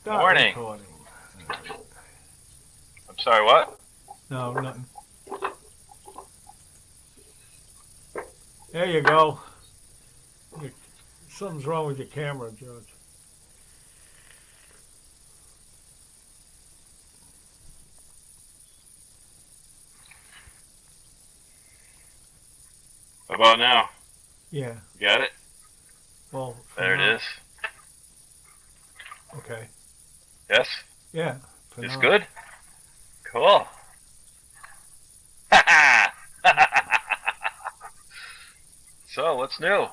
Start Morning. recording. I'm sorry, what? No, nothing. There you go. You, something's wrong with your camera, George. How about now? Yeah. You got it? Well, for There it now. is. Okay. Yes? Yeah. For It's now. good? Cool. So, what's new?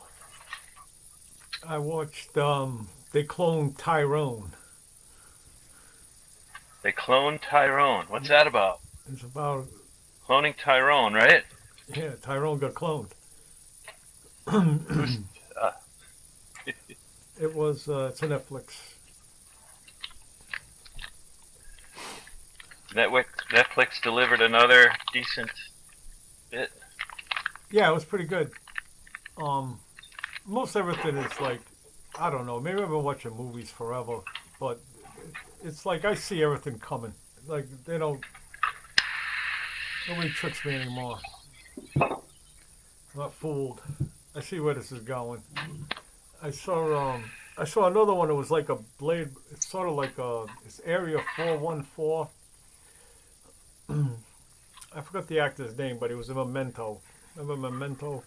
I watched. They cloned Tyrone. They cloned Tyrone. What's that about? It's about. Cloning Tyrone, right? Yeah, Tyrone got cloned. Who's, uh, It was. It's a Netflix. Netflix delivered another decent bit. Yeah, it was pretty good. Um, Most everything is like, I don't know. Maybe I've been watching movies forever, but it's like I see everything coming. Like they don't. Nobody tricks me anymore. I'm not fooled. I see where this is going. I saw I saw another one that was like a blade. It's sort of like it's Area 414. I forgot the actor's name, but he was in Memento. Remember Memento?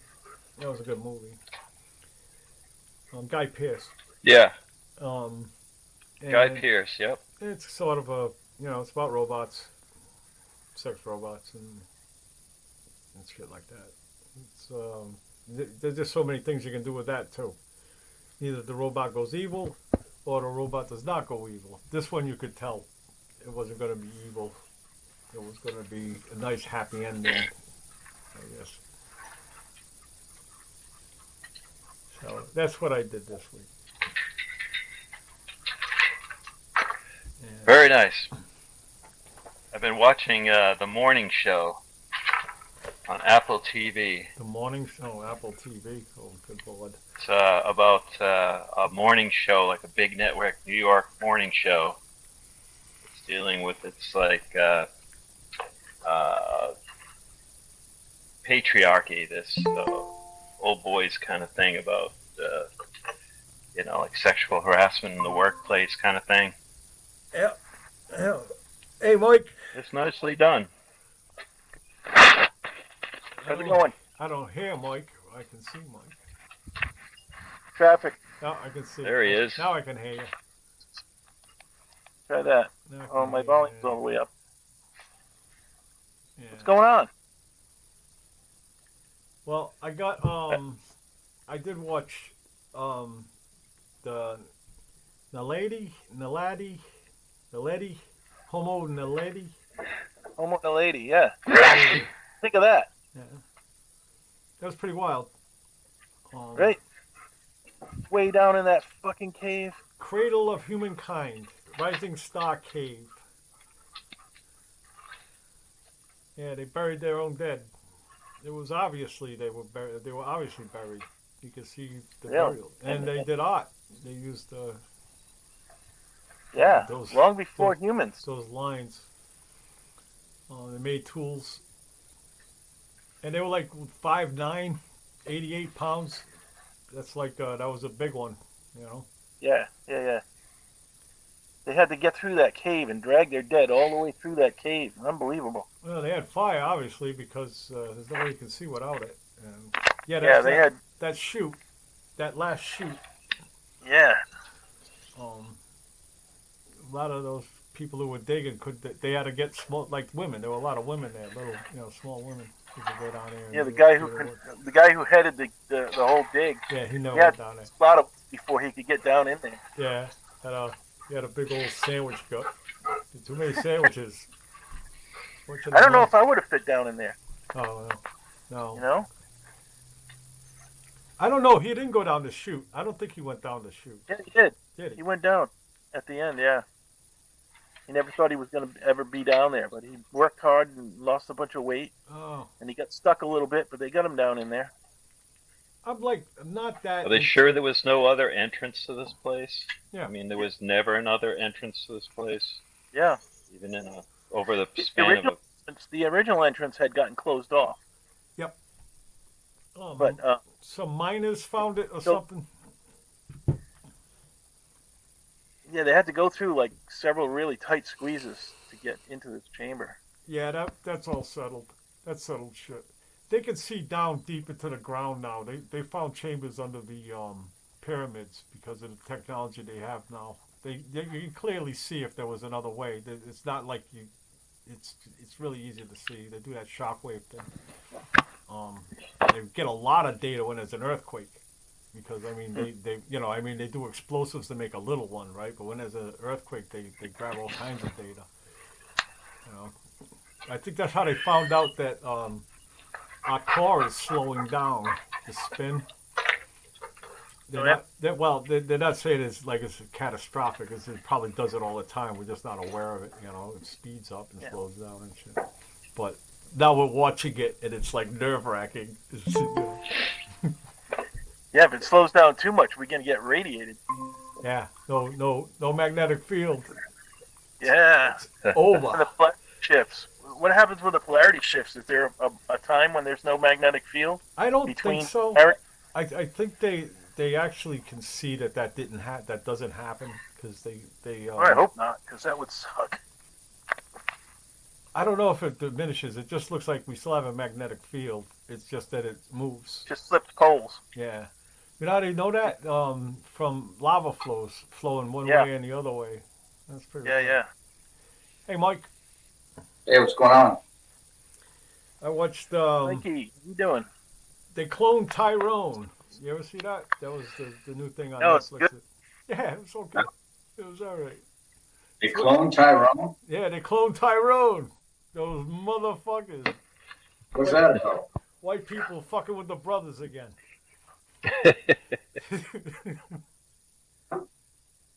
That was a good movie. Guy Pearce. Yeah, Um, Guy and Pearce, yep. it's sort of a it's about robots, sex robots, and shit like that. It's there's just so many things you can do with that too. Either the robot goes evil, or the robot does not go evil. This one you could tell it wasn't going to be evil. It was going to be a nice happy ending, I guess. So that's what I did this week. And Very nice. I've been watching the morning show on Apple TV. the morning show, Apple TV. Oh, good lord. It's about a morning show, like a big network, New York morning show. It's dealing with uh, patriarchy, this old boys kind of thing about like sexual harassment in the workplace kind of thing. Yeah, yeah. Hey, Mike. It's nicely done. I How's it don't, going? I don't hear Mike. I can see Mike. Traffic. Now I can see. There he is. Now I can hear you. Try that. Now I can Oh, my hear volume's you. all the way up. Yeah. What's going on? Well, I did watch the Naledi, Homo Naledi. Homo Naledi, yeah. Yeah, Think of that. that was pretty wild. Right? Way down in that fucking cave. Cradle of Humankind, Rising Star Cave. Yeah, they buried their own dead. It was obviously they were buried. They were obviously buried. You could see the Really? burial, and they did art. They used Yeah. those Long before humans. those lines. They made tools, and they were like 5'9", 88 pounds. That's like that was a big one, you know. Yeah. They had to get through that cave and drag their dead all the way through that cave. Unbelievable. Well, they had fire obviously because there's no way you can see without it. And yeah, Yeah, they had. that shoot, that last shoot. Yeah. Um, a lot of those people who were digging they had to get small like women. There were a lot of women there, little small women who could go down there. Yeah, And the guy who headed the whole dig. yeah, he never He had went down there. a lot of before he could get down in there. Yeah, he had a big old sandwich gut. Too many sandwiches. I don't know if I would have fit down in there. Oh no. You know? I don't know. He didn't go down to shoot. I don't think he went down to shoot. Yeah, he did. Did he? He went down at the end. Yeah. He never thought he was going to ever be down there, but he worked hard and lost a bunch of weight, Oh. and he got stuck a little bit, but they got him down in there. I'm like not that. Are they sure there was no other entrance to this place? Yeah. I mean, there was never another entrance to this place, Yeah. even in over the The span of original, the original entrance had gotten closed off, Yep. but Some miners found it or so something. yeah, they had to go through like several really tight squeezes to get into this chamber. Yeah, that's all settled. That's settled shit. They can see down deep into the ground now. They found chambers under the pyramids because of the technology they have now. You can clearly see if there was another way. It's not like you. It's really easy to see. They do that shockwave thing. Um, they get a lot of data when there's an earthquake because I mean they do explosives to make a little one, right? But when there's an earthquake, they grab all kinds of data. You know, I think that's how they found out that our core is slowing down the spin. They're not saying it's catastrophic. It probably does it all the time. We're just not aware of it. You know, it speeds up and slows down and shit. But now we're watching it, and it's like nerve wracking. Yeah, if it slows down too much, we're gonna get radiated. Yeah, no magnetic field. Yeah, It's over. and the polarity shifts. What happens with the polarity shifts? Is there a time when there's no magnetic field I don't between? think so. I think they actually can see that that doesn't happen because they. I hope not, because that would suck. I don't know if it diminishes. It just looks like we still have a magnetic field. It's just that it moves. Just flipped poles. Yeah. You know how they know that? From lava flows flowing one Yeah. way and the other way. That's pretty Yeah, cool. yeah. Hey, Mike. Hey, what's going on? I watched. Mikey, what you doing? They cloned Tyrone. You ever see that? That was the new thing on No, it's Netflix. good. Yeah, it was okay. It was all right. They cloned Tyrone? Yeah, they cloned Tyrone. Those motherfuckers. What's that about? White people fucking with the brothers again.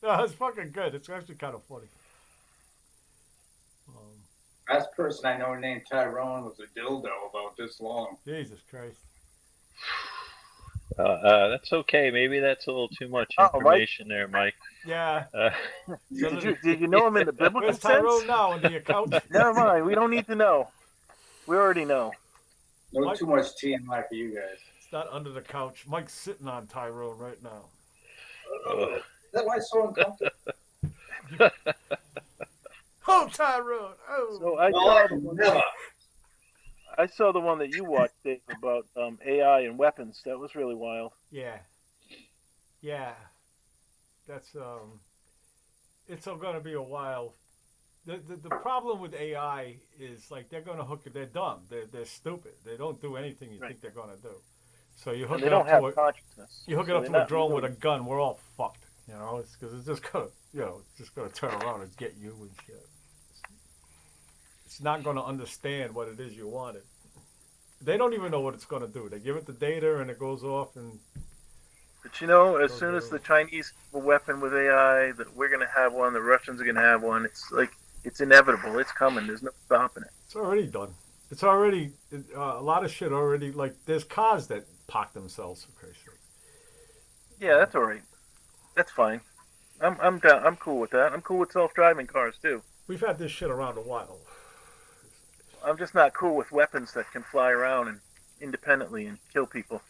No, it's fucking good. It's actually kind of funny. Last person I know named Tyrone was a dildo about this long. Jesus Christ. That's okay. Maybe that's a little too much information there, Mike. Yeah. Did you know him in the biblical Where's sense? Tyrone now on the account? Never mind. We don't need to know. We already know. No Mike? too much TMI for you guys. It's not under the couch. Mike's sitting on Tyrone right now. Is that why it's so uncomfortable? Oh, Tyrone! Oh. So I saw the one that you watched, Dave, about AI and weapons. That was really wild. Yeah. That's it's going to be a while. The problem with AI is like they're going to hook it. They're dumb. They're stupid. They don't do anything you think they're going to do. So you hook they it don't up have to consciousness. you hook it up to a drone with a gun. We're all fucked. You know, it's because it's just gonna it's just gonna turn around and get you and shit. It's not going to understand what it is you wanted. They don't even know what it's going to do. They give it the data and it goes off and. But you know, as soon as the Chinese have a weapon with AI, that we're going to have one, the Russians are going to have one. It's like it's inevitable. It's coming. There's no stopping it. It's already done. It's already a lot of shit already. Like there's cars that park themselves for Christ's sake. Yeah, that's all right. That's fine. I'm down. I'm cool with that. I'm cool with self-driving cars too. We've had this shit around a while. I'm just not cool with weapons that can fly around and independently and kill people.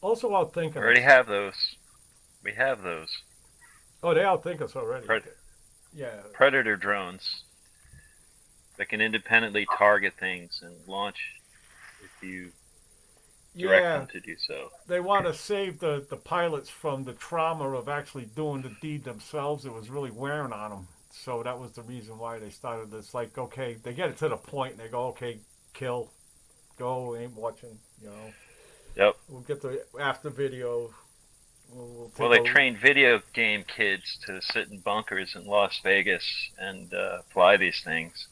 Also outthinking. We already have those. We have those. Oh, they outthink us already. Yeah. Predator drones that can independently target things and launch if you direct them to do so. They want to save the pilots from the trauma of actually doing the deed themselves. It was really wearing on them. So that was the reason why they started this. Like, okay, they get it to the point and they go, okay, kill, go, ain't watching, you know. Yep. We'll get the after video. Well, they trained video game kids to sit in bunkers in Las Vegas and fly these things.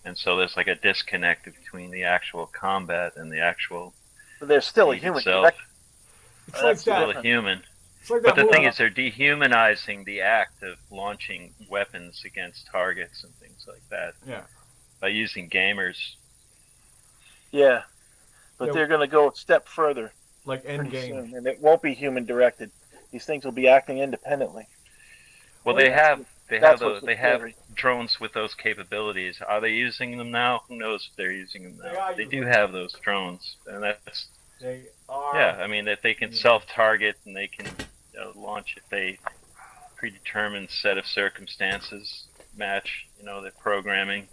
And so there's like a disconnect between the actual combat and the actual. But they're still a human. It's like that. Still a human. Like but the thing is, they're dehumanizing the act of launching weapons against targets and things like that. Yeah. By using gamers. Yeah. But they're going to go a step further. like pretty Endgame. soon, and it won't be human directed. These things will be acting independently. Well, Well, they that's- have drones with those capabilities. Are they using them now? Who knows if they're using them They now? are They using do them. have those drones, and that's They are. yeah. I mean that they can self-target and they can launch if they predetermined set of circumstances match their programming.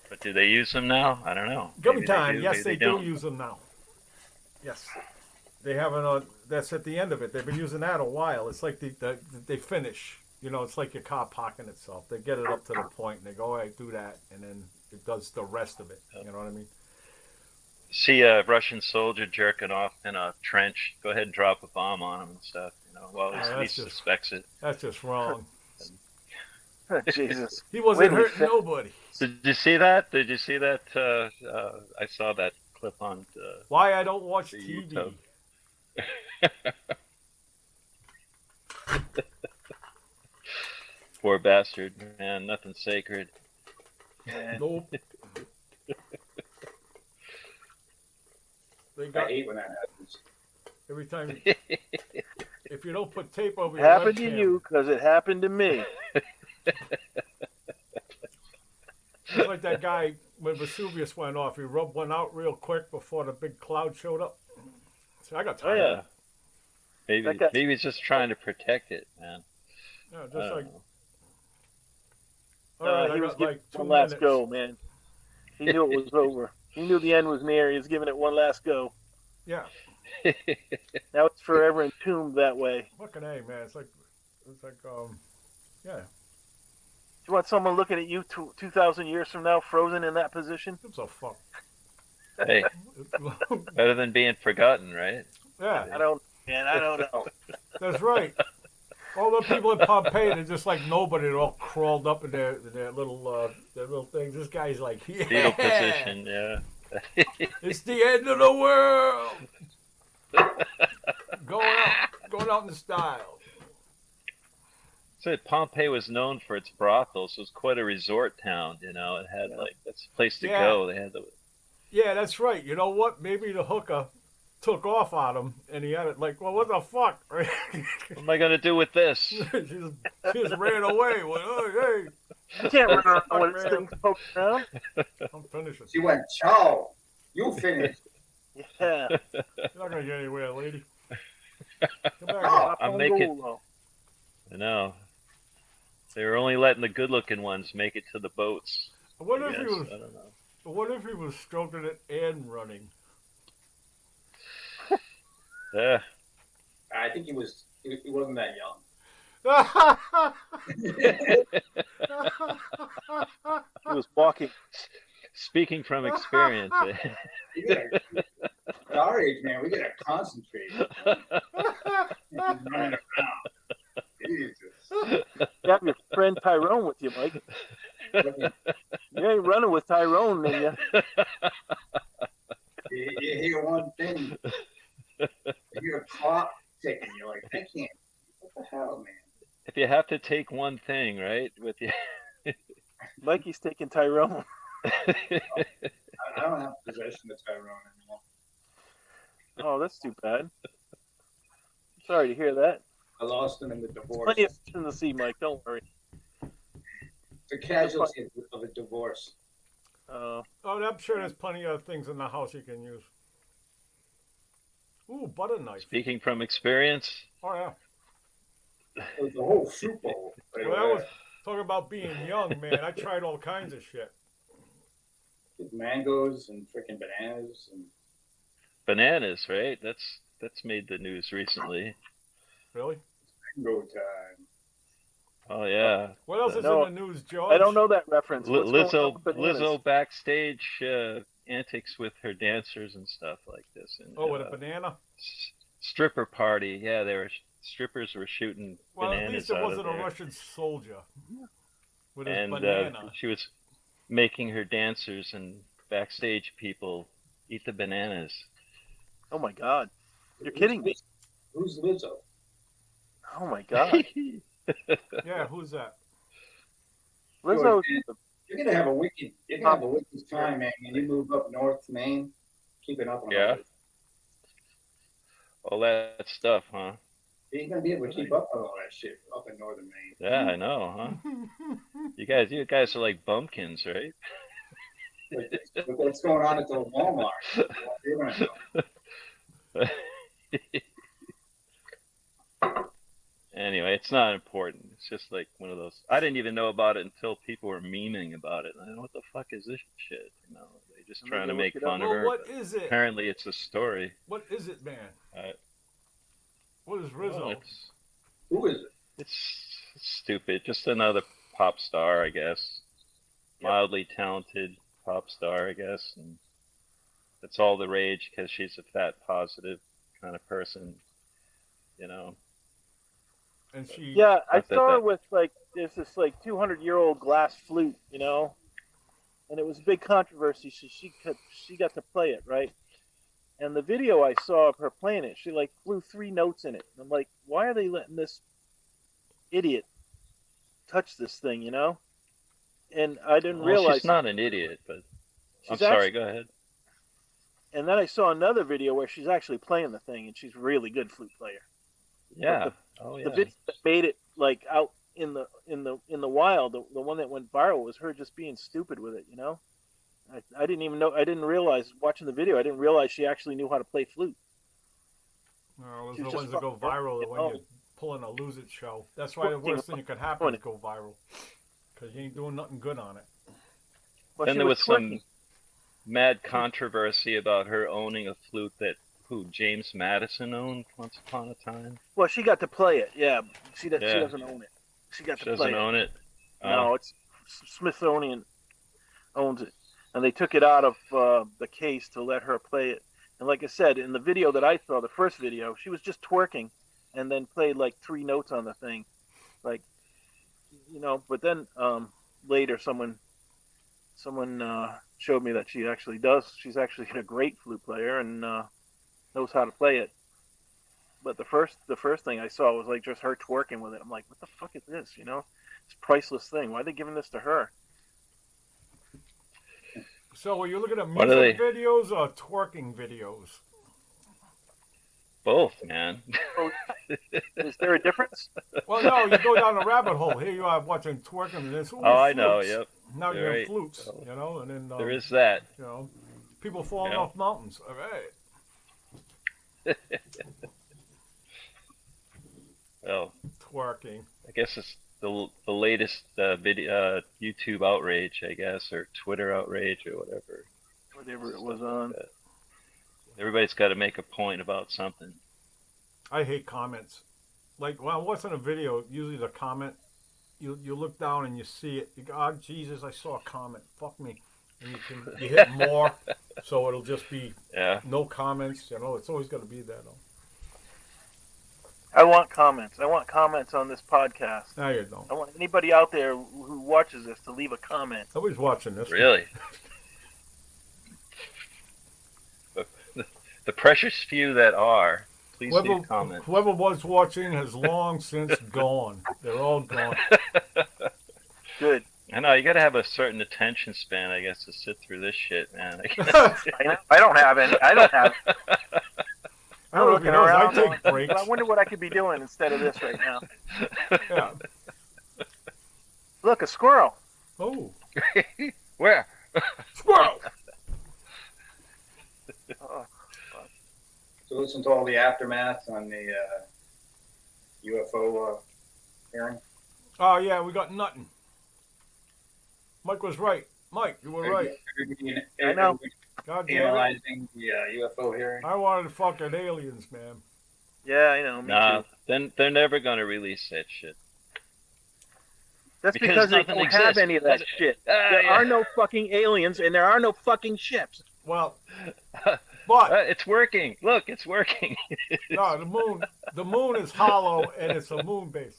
But do they use them now? I don't know. Gummy Maybe they time. do, Yes, maybe they do don't. use them now. Yes. They haven't. That's at the end of it. They've been using that a while. It's like they finish. It's like your car parking itself. They get it up to the point and they go, "All right, do that," and then it does the rest of it. You know what I mean? See a Russian soldier jerking off in a trench. Go ahead and drop a bomb on him and stuff. While Yeah, he suspects it. That's just wrong. Jesus. He wasn't Wait, hurting nobody. Did you see that? Did you see that? I saw that clip on Why I don't watch YouTube. TV? Poor bastard, man. Nothing sacred. Nope. They I got hate when that happens. every time. If you don't put tape over It your happened to webcam, you because it happened to me. it's like that guy when Vesuvius went off. He rubbed one out real quick before the big cloud showed up. So I got Oh tired. yeah. Maybe he's just trying to protect it, man. Yeah, I just don't like. know. All right, I he was got giving like it 2 one minutes. last go, man. He knew it was over. He knew the end was near. He was giving it one last go. Yeah, Now it's forever entombed that way. fucking A, man. It's like, yeah. You want someone looking at you 2,000 years from now, frozen in that position? Gives a fuck. Hey, better than being forgotten, right? Yeah, I don't know. that's right. All the people in Pompeii, they're just like nobody. They're all crawled up in their little things. This guy's like, yeah, Fetal position, yeah. it's the end of the world. going out in style. So Pompeii was known for its brothels. It was quite a resort town, It had that's a place to go. They had Yeah, that's right. You know what? Maybe the hooker took off on him, and he had it like, well, what the fuck? what am I gonna do with this? she just ran away. Well, oh, hey, You can't run around when it's things poking around. I'm finishing. She went, "Ciao, you finished." Yeah. You're not gonna get anywhere, lady. Come back. Oh, I'm making. I know. They were only letting the good-looking ones make it to the boats. I wonder I if he guess. was. I don't know. What if he was stroking it and running? Yeah. I think he wasn't that young. He was walking. Speaking from experience. At our age, man, we gotta concentrate. Running around. Jesus. You have your friend Tyrone with you, Mike. You ain't running with Tyrone, then you. You hear one thing, you hear a clock ticking. You're like, I can't. What the hell, man? If you have to take one thing, right, with you. Mikey's taking Tyrone. I don't have possession of Tyrone anymore. Oh, that's too bad. Sorry to hear that. I lost him in the divorce. Plenty of fish in the sea, Mike. Don't worry. The casualty of a divorce. Oh, I'm sure there's plenty of things in the house you can use. Ooh, butter knife. Speaking from experience. Oh yeah. It was the whole soup bowl. Well, I was talking about being young, man. I tried all kinds of shit. With mangoes and freaking bananas and Bananas, right? That's made the news recently. Really? mango time. Oh yeah. What else is No, in the news, George? I don't know that reference. What's going on with bananas? Lizzo backstage antics with her dancers and stuff like this. And, Oh, with a banana? stripper party. Yeah, strippers were shooting Well, at bananas least it out wasn't of a there. Russian soldier with his And banana. she was making her dancers and backstage people eat the bananas. Oh my God. You're kidding me. Who's Lizzo? Oh my God. Yeah, who's that? Lizzo. You're gonna have a wicked. You're gonna have a wicked time, man. When you move up north, Maine, keeping up on Yeah. all this. All that stuff, huh? You ain't gonna be able to keep up with all that shit up in northern Maine. Yeah, I know, huh? You guys are like bumpkins, right? But what's going on at the Walmart? You're gonna know. Anyway, it's not important. It's just like one of those. I didn't even know about it until people were memeing about it. And what the fuck is this shit? You know, they're just trying to make fun of her. What is it? Apparently, it's a story. What is it, man? What is Rizzo? Well, Who is it? it's stupid. Just another pop star, I guess. Mildly talented pop star, I guess. And that's all the rage because she's a fat, positive kind of person, you know. And she. Yeah, I Not that saw her that- with like there's this like 200-year-old glass flute, you know, and it was a big controversy. She got to play it, right? And the video I saw of her playing it, she like blew 3 notes in it. And I'm like, why are they letting this idiot touch this thing, you know? And I didn't Well, realize she's not an idiot, but I'm she's sorry. actually- Go ahead. And then I saw another video where she's actually playing the thing, and she's a really good flute player. Yeah. Oh yeah. The video that made it like out in the wild, the one that went viral was her just being stupid with it, you know. I didn't even know. I didn't realize watching the video. I didn't realize she actually knew how to play flute. No, She those was are the ones just that go fucking viral fucking when you're pulling a lose it show. That's why the worst thing that could happen is go viral. Because you ain't doing nothing good on it. Well, Then she there was some twerking. mad controversy about her owning a flute that James Madison owned once upon a time. Well, she got to play it. Yeah, she Yeah. doesn't own it. She got She to play doesn't it. own it. No, it's Smithsonian owns it, and they took it out of the case to let her play it. And like I said, in the video that I saw, the first video, she was just twerking, and then played like 3 notes on the thing, like, you know. But then later, someone showed me that she actually does. She's actually a great flute player and knows how to play it. But the first thing I saw was like just her twerking with it. I'm like, what the fuck is this? You know, it's a priceless thing. Why are they giving this to her? So, are you looking at What are music videos or twerking videos? both, man. Is there a difference? Well, no, you go down the rabbit hole. Here you are watching twerking, and it's Oh, I know. Yep. Now You're you're in right. flutes, Oh. you know, and then There is that. you know, people falling Yeah. off mountains. All right. Well, Twerking. I guess it's the latest video YouTube outrage, I guess, or Twitter outrage, or whatever. Whatever it was on. Everybody's got to make a point about something. I hate comments. Like when I'm watching a video, usually the comment, you look down and you see it. You go, oh Jesus, I saw a comment. Fuck me. And you hit more, so it'll just be Yeah. no comments. You know, it's always got to be that. Though. I want comments. I want comments on this podcast. No, you don't. I want anybody out there who watches this to leave a comment. Nobody's watching this. Really? The precious few that are, please leave comments. Whoever was watching has long since gone. They're all gone. Good. I know, you got to have a certain attention span, I guess, to sit through this shit, man. I don't have any. I don't have. I don't know if you know, I take But breaks. I wonder what I could be doing instead of this right now. Yeah. Look, a squirrel. Oh, Where? squirrel! Oh, So listen to all the aftermath on the UFO hearing. Oh yeah, we got nothing. Mike was right. Mike, you were right. I know. God damn it. Analyzing the UFO hearing. I wanted fucking aliens, man. yeah, I know. Me Nah, too. then they're never going to release that shit. That's because because they nothing don't have exists. any of that shit. There Yeah. are no fucking aliens, and there are no fucking ships. Well, but It's working. Look, it's working. no, the moon is hollow and it's a moon base.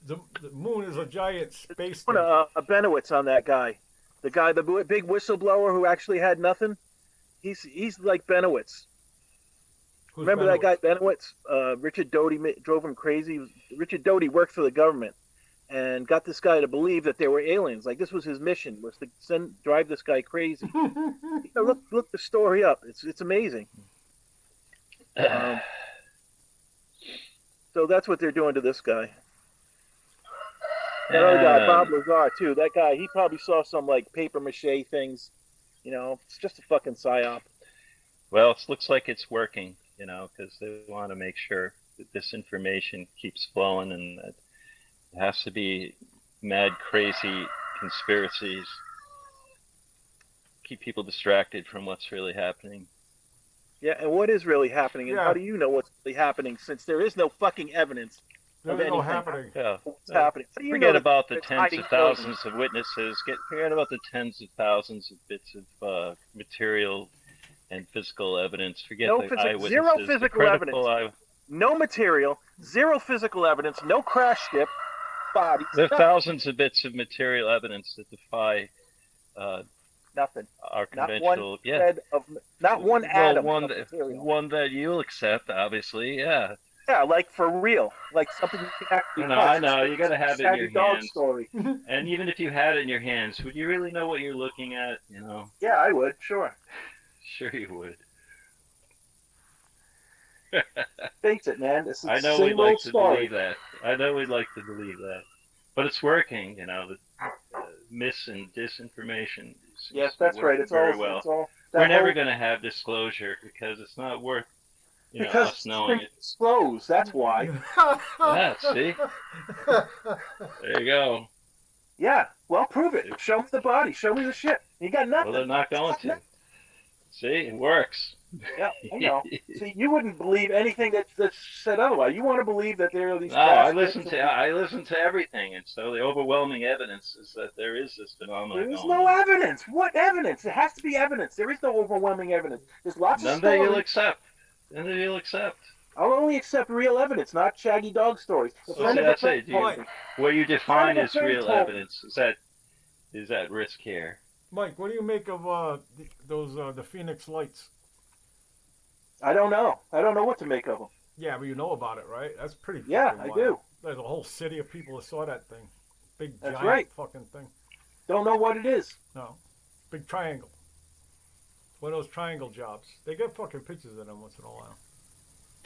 The moon is a giant space Put station. a Benowitz on that guy. The guy, the big whistleblower who actually had nothing. He's like Benowitz. Who's Remember that guy Benowitz? Benowitz? Richard Doty drove him crazy. Richard Doty worked for the government and got this guy to believe that there were aliens. Like this was his mission, was to drive this guy crazy. You know, look the story up. It's amazing. So that's what they're doing to this guy. That other guy, Bob Lazar, too. That guy, he probably saw some like paper mache things. You know, it's just a fucking psyop. Well, it looks like it's working, you know, because they want to make sure that this information keeps flowing, and that it has to be mad, crazy conspiracies. Keep people distracted from what's really happening. Yeah, and what is really happening, and Yeah. how do you know what's really happening since there is no fucking evidence of There's no anything? happening. Yeah. What's happening? How do you Forget know about the it's tens hiding of thousands of witnesses. Forget about the tens of thousands of bits of material and physical evidence. Forget No the eyewitnesses. zero the physical credible evidence. No material, zero physical evidence, no crash ship, bodies. There are thousands of bits of material evidence that defy Nothing. our Not conventional. one Yeah. thread of, not one Well, atom one of material. one that you'll accept, obviously. Yeah. Yeah, like for real, like something you can actually. I know. You got to have it in your Shaggy dog hands. story. And even if you had it in your hands, would you really know what you're looking at? You know. Yeah, I would. Sure. Sure, you would. Face it, man. It's the I know same we'd like old to story. believe that. I know we'd like to believe that, but it's working. You know, the mis and disinformation. Yes, is that's right. working It's very all. well. It's all. We're never going to have disclosure because it's not worth because us knowing it. it's closed. That's why. Yeah, see? There you go. Yeah. Well, prove it. Show me the body. Show me the shit. You got nothing. Well, they're not going to. See, it works. Yeah, I know. See, you wouldn't believe anything that's said otherwise. You want to believe that there are these. No, I listen to everything, and so the overwhelming evidence is that there is this phenomenon. There is no evidence. What evidence? There has to be evidence. There is no overwhelming evidence. There's lots of None stories. that you'll accept. None that you'll accept. I'll only accept real evidence, not shaggy dog stories. So that's it. Mike, What you define as friend real told me. evidence is that risk here. Mike, what do you make of those the Phoenix Lights? I don't know. I don't know what to make of them. Yeah, but you know about it, right? That's pretty. Yeah, fucking I wild. do. There's a whole city of people that saw that thing. Big That's giant right. fucking thing. Don't know what it is. No, big triangle. One of those triangle jobs. They get fucking pictures of them once in a while.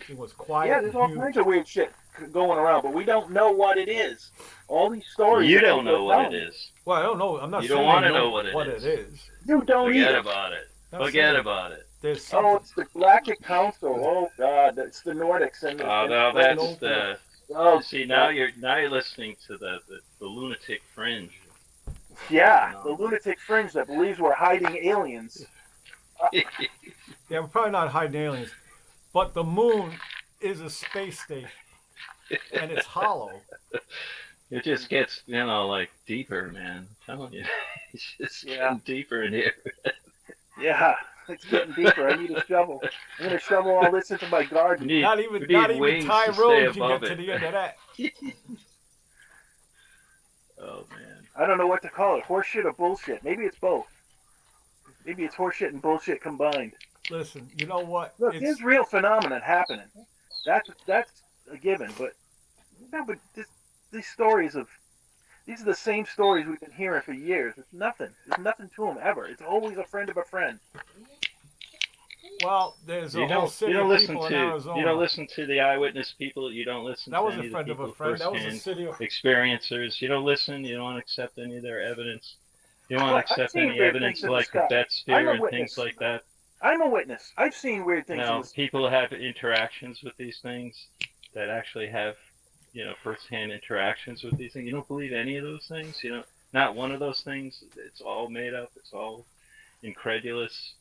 It was quiet. Yeah, there's all huge. kinds of weird shit going around, but we don't know what it is. All these stories. You that don't people know what tell it me. is. Well, I don't know. I'm not You saying don't want I to know what it is. is. You don't Forget either. about it. Not Forget saying about it. There's something. Oh, it's the Galactic Council. Oh God, that's the Nordics and. Oh no, that's the. Oh, See, now you're listening to the lunatic fringe. yeah, the lunatic fringe that believes we're hiding aliens. Yeah, we're probably not hiding aliens, but the moon is a space station, and it's hollow. It just gets, like deeper, man. I'm telling you, it's just getting deeper in here. Yeah, it's getting deeper. I need a shovel. I'm gonna shovel all this into my garden. Not even Tyrone can get to the end of that. Oh man. I don't know what to call it. Horseshit or bullshit. Maybe it's both. Maybe it's horseshit and bullshit combined. Listen, you know what? Look, there's real phenomenon happening. That's a given. But these stories these are the same stories we've been hearing for years. It's nothing. There's nothing to them ever. It's always a friend of a friend. Well, there's a whole city of people in Arizona. You don't listen to the eyewitness people. You don't listen That to was any a of friend the of people a friend. That was a firsthand city of. experiencers. You don't listen. You don't accept any of their evidence. You don't Well, accept I've seen any weird evidence things in the like the sky. bet I'm sphere a and witness. things like that. I'm a witness. I've seen weird things. Now, people have interactions with these things that actually have, firsthand interactions with these things. You don't believe any of those things. Not one of those things. It's all made up. It's all incredulous.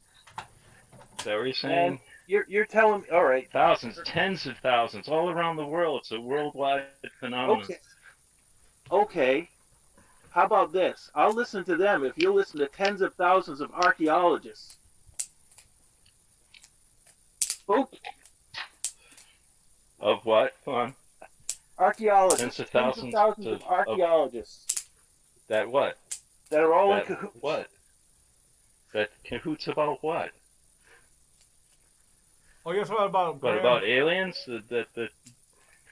Is that what you're saying? And you're telling me, all right. Thousands, tens of thousands, all around the world. It's a worldwide phenomenon. Okay. How about this? I'll listen to them if you listen to tens of thousands of archaeologists. Okay. Of what? Come on. Archaeologists. Tens of thousands of archaeologists. That what? That are all in That cahoots. what? That cahoots about what? Oh, you're talking about. What about aliens? That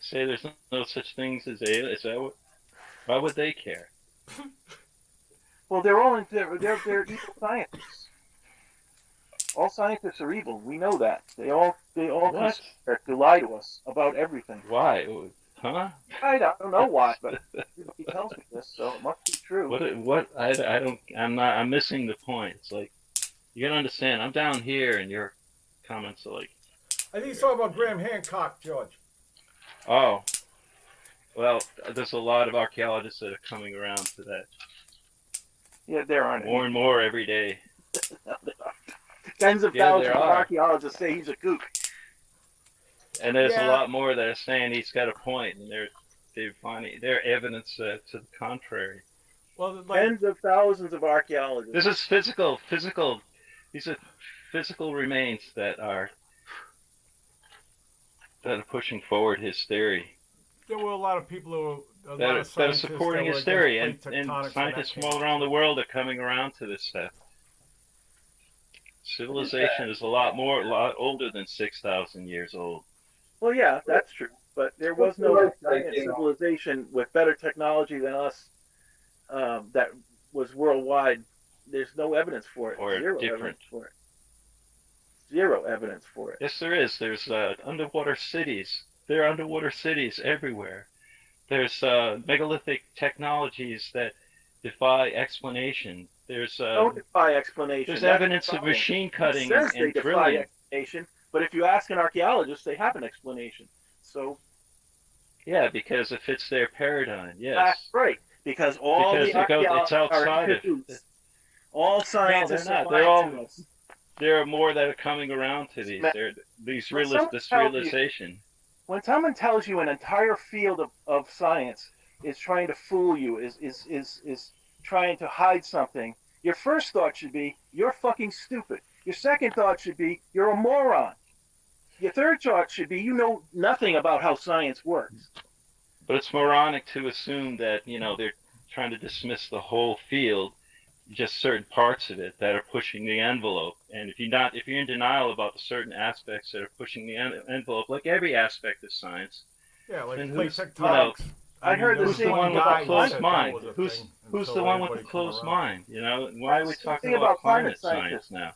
say there's no such things as aliens? Is that what? Why would they care? Well, they're evil scientists. All scientists are evil. We know that. They all What? conspire to lie to us about everything. Why? Huh? I don't know why, but he tells me this, so it must be true. What? I don't. I'm missing the point. It's like you gotta understand. I'm down here, and your comments are like, I think he's talking about Graham Hancock, George. oh, well, there's a lot of archaeologists that are coming around to that. Yeah, there aren't More and more every day. Tens of Yeah, thousands there of are. archaeologists say he's a kook. And there's Yeah. a lot more that are saying he's got a point, and they're finding their evidence to the contrary. Well, like, Tens of thousands of archaeologists. This is physical. These are physical remains that are pushing forward his theory. there were a lot of people who were, a lot That of are scientists supporting that were his theory, against plate and tectonics scientists when from that all came around the world are coming around to this stuff. Civilization is a lot older than 6,000 years old. Well, yeah, that's true. But there was no giant civilization with better technology than us that was worldwide. There's no evidence for it. Or Zero different. evidence for it. Zero evidence for it. Yes, there is. There's underwater cities. There are underwater cities everywhere. There's megalithic technologies that defy explanation. There's Don't defy explanation. there's That's evidence the of problem. machine It cutting says they and defy drilling. explanation, but if you ask an archaeologist, they have an explanation. So Yeah, because it fits their paradigm. Yes. that's right. Because all Because the archaeologists it's outside are of. cahoots. All scientists No, they're not. are They're lying all- to us. There are more that are coming around to these. This realization. When someone tells you an entire field of science is trying to fool you, is trying to hide something, your first thought should be, you're fucking stupid. Your second thought should be, you're a moron. Your third thought should be, you know nothing about how science works. But it's moronic to assume that they're trying to dismiss the whole field, just certain parts of it that are pushing the envelope. And if you're in denial about the certain aspects that are pushing the envelope, like every aspect of science, Yeah, like then plate who's tectonics. I heard there this was the thing one with guy the who closed said that mind? was a Who's thing the until one with the everybody came closed around. mind? Why are we That's the talking thing about about climate climate science scientists. now?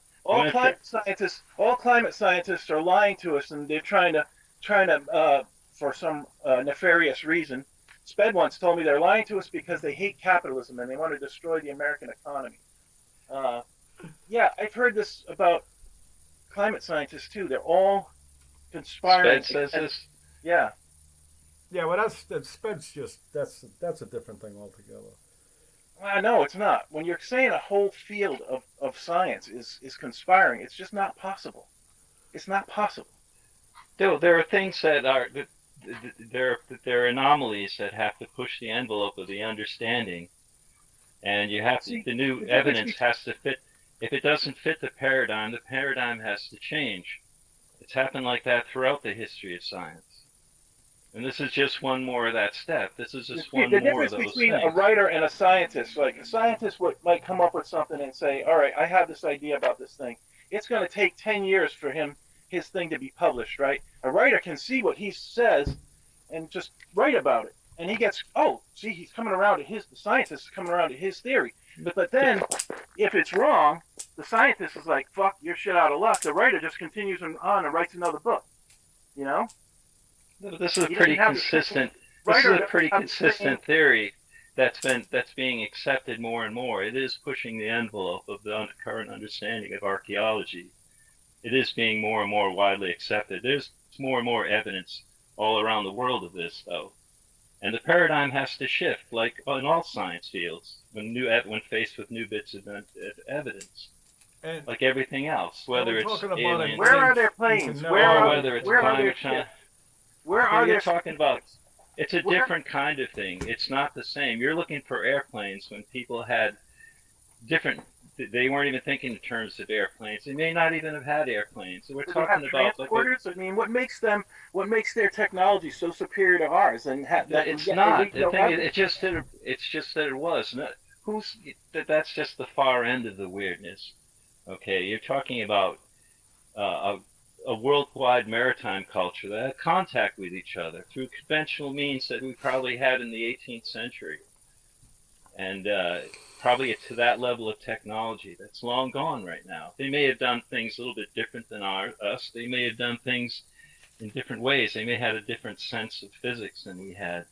All climate scientists are lying to us, and they're trying to for some nefarious reason. Sped once told me they're lying to us because they hate capitalism and they want to destroy the American economy. Yeah, I've heard this about climate scientists too. They're all conspiring. Sped says this. Yeah. Yeah, well, that's a different thing altogether. No, it's not. When you're saying a whole field of science is conspiring, it's just not possible. It's not possible. There are things that are there are anomalies that have to push the envelope of the understanding, and the new evidence has to fit. If it doesn't fit the paradigm has to change. It's happened like that throughout the history of science. And this is just one more of that step. This is just one The more of difference those between things. a writer and a scientist, like a scientist might come up with something and say, all right, I have this idea about this thing. It's going to take 10 years for his thing to be published, right? A writer can see what he says and just write about it. And he gets, oh, see, he's coming around to the scientist is coming around to his theory. But then, if it's wrong, the scientist is like, fuck, you're shit out of luck. The writer just continues on and writes another book, you know? This is a pretty consistent. This is a pretty consistent theory that's being accepted more and more. It is pushing the envelope of the current understanding of archaeology. It is being more and more widely accepted. There's more and more evidence all around the world of this, though, and the paradigm has to shift, like in all science fields, when faced with new bits of evidence. And Like everything else, whether we're it's talking about aliens, Where are their planes? Or Where whether it's are climate their change. ships? Where are You're their talking about, it's a Where- different kind of thing. It's not the same. You're looking for airplanes when people had different. They weren't even thinking in terms of airplanes. They may not even have had airplanes. So we're Do they have talking about transporters? I mean, what makes their technology so superior to ours? And it's not. The thing is, it's just that it was. That's just the far end of the weirdness. Okay, you're talking about a worldwide maritime culture that had contact with each other through conventional means that we probably had in the 18th century. And probably to that level of technology that's long gone right now. They may have done things a little bit different than us. They may have done things in different ways. They may have had a different sense of physics than we had.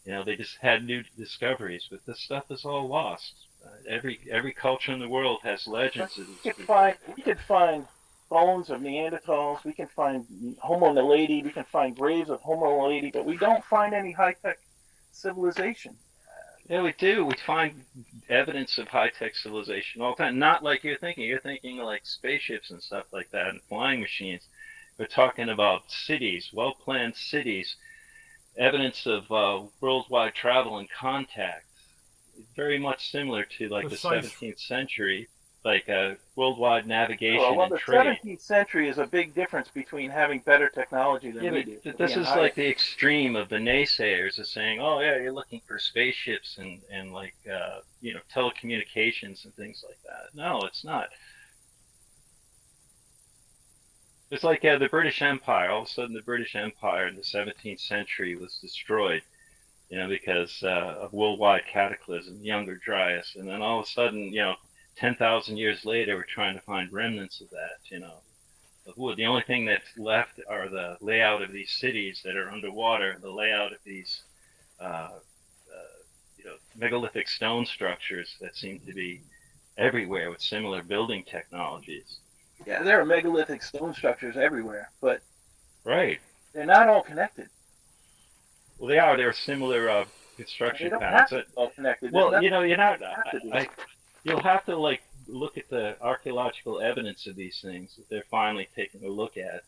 They just had new discoveries, but this stuff is all lost. Every culture in the world has legends. We could find bones of Neanderthals. We can find Homo naledi. We can find graves of Homo naledi, but we don't find any high-tech civilization. Yeah, we do. We find evidence of high-tech civilization all the time. Not like you're thinking. You're thinking like spaceships and stuff like that and flying machines. We're talking about cities, well-planned cities, evidence of worldwide travel and contact. Very much similar to like the 17th century, like worldwide navigation and trade. The 17th century is a big difference between having better technology than we do. This is like the extreme of the naysayers of saying, oh yeah, you're looking for spaceships and like telecommunications and things like that. No, it's not. It's like the British Empire. All of a sudden, the British Empire in the 17th century was destroyed, because of worldwide cataclysm, Younger Dryas, and then all of a sudden, 10,000 years later, we're trying to find remnants of that, of wood. The only thing that's left are the layout of these cities that are underwater, the layout of these, megalithic stone structures that seem to be everywhere with similar building technologies. Yeah, there are megalithic stone structures everywhere, but right, they're not all connected. Well, they are. They're similar construction patterns. Have to be all connected. Well, you're not. You'll have to look at the archaeological evidence of these things that they're finally taking a look at,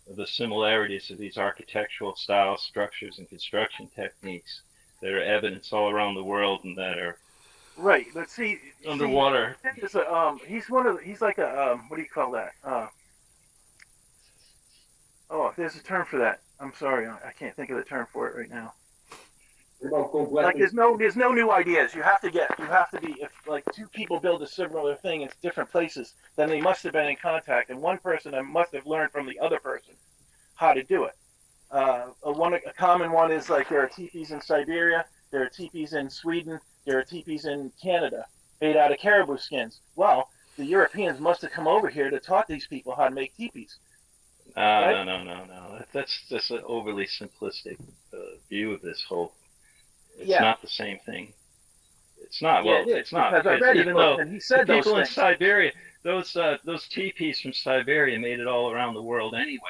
the similarities of these architectural styles, structures, and construction techniques that are evidence all around the world and that are right. But see, underwater. He's like a what do you call that? There's a term for that. I'm sorry, I can't think of the term for it right now. Like there's no new ideas. You have to be, if like two people build a similar thing in different places, then they must have been in contact, and one person must have learned from the other person how to do it. A common one is like there are teepees in Siberia, there are teepees in Sweden, there are teepees in Canada made out of caribou skins. Well, the Europeans must have come over here to taught these people how to make teepees. Right? No. That's just an overly simplistic view of this whole. It's not the same thing. It's not. Yeah, it's not. Because I read even though and he said the people in things. Siberia, those teepees from Siberia made it all around the world anyway.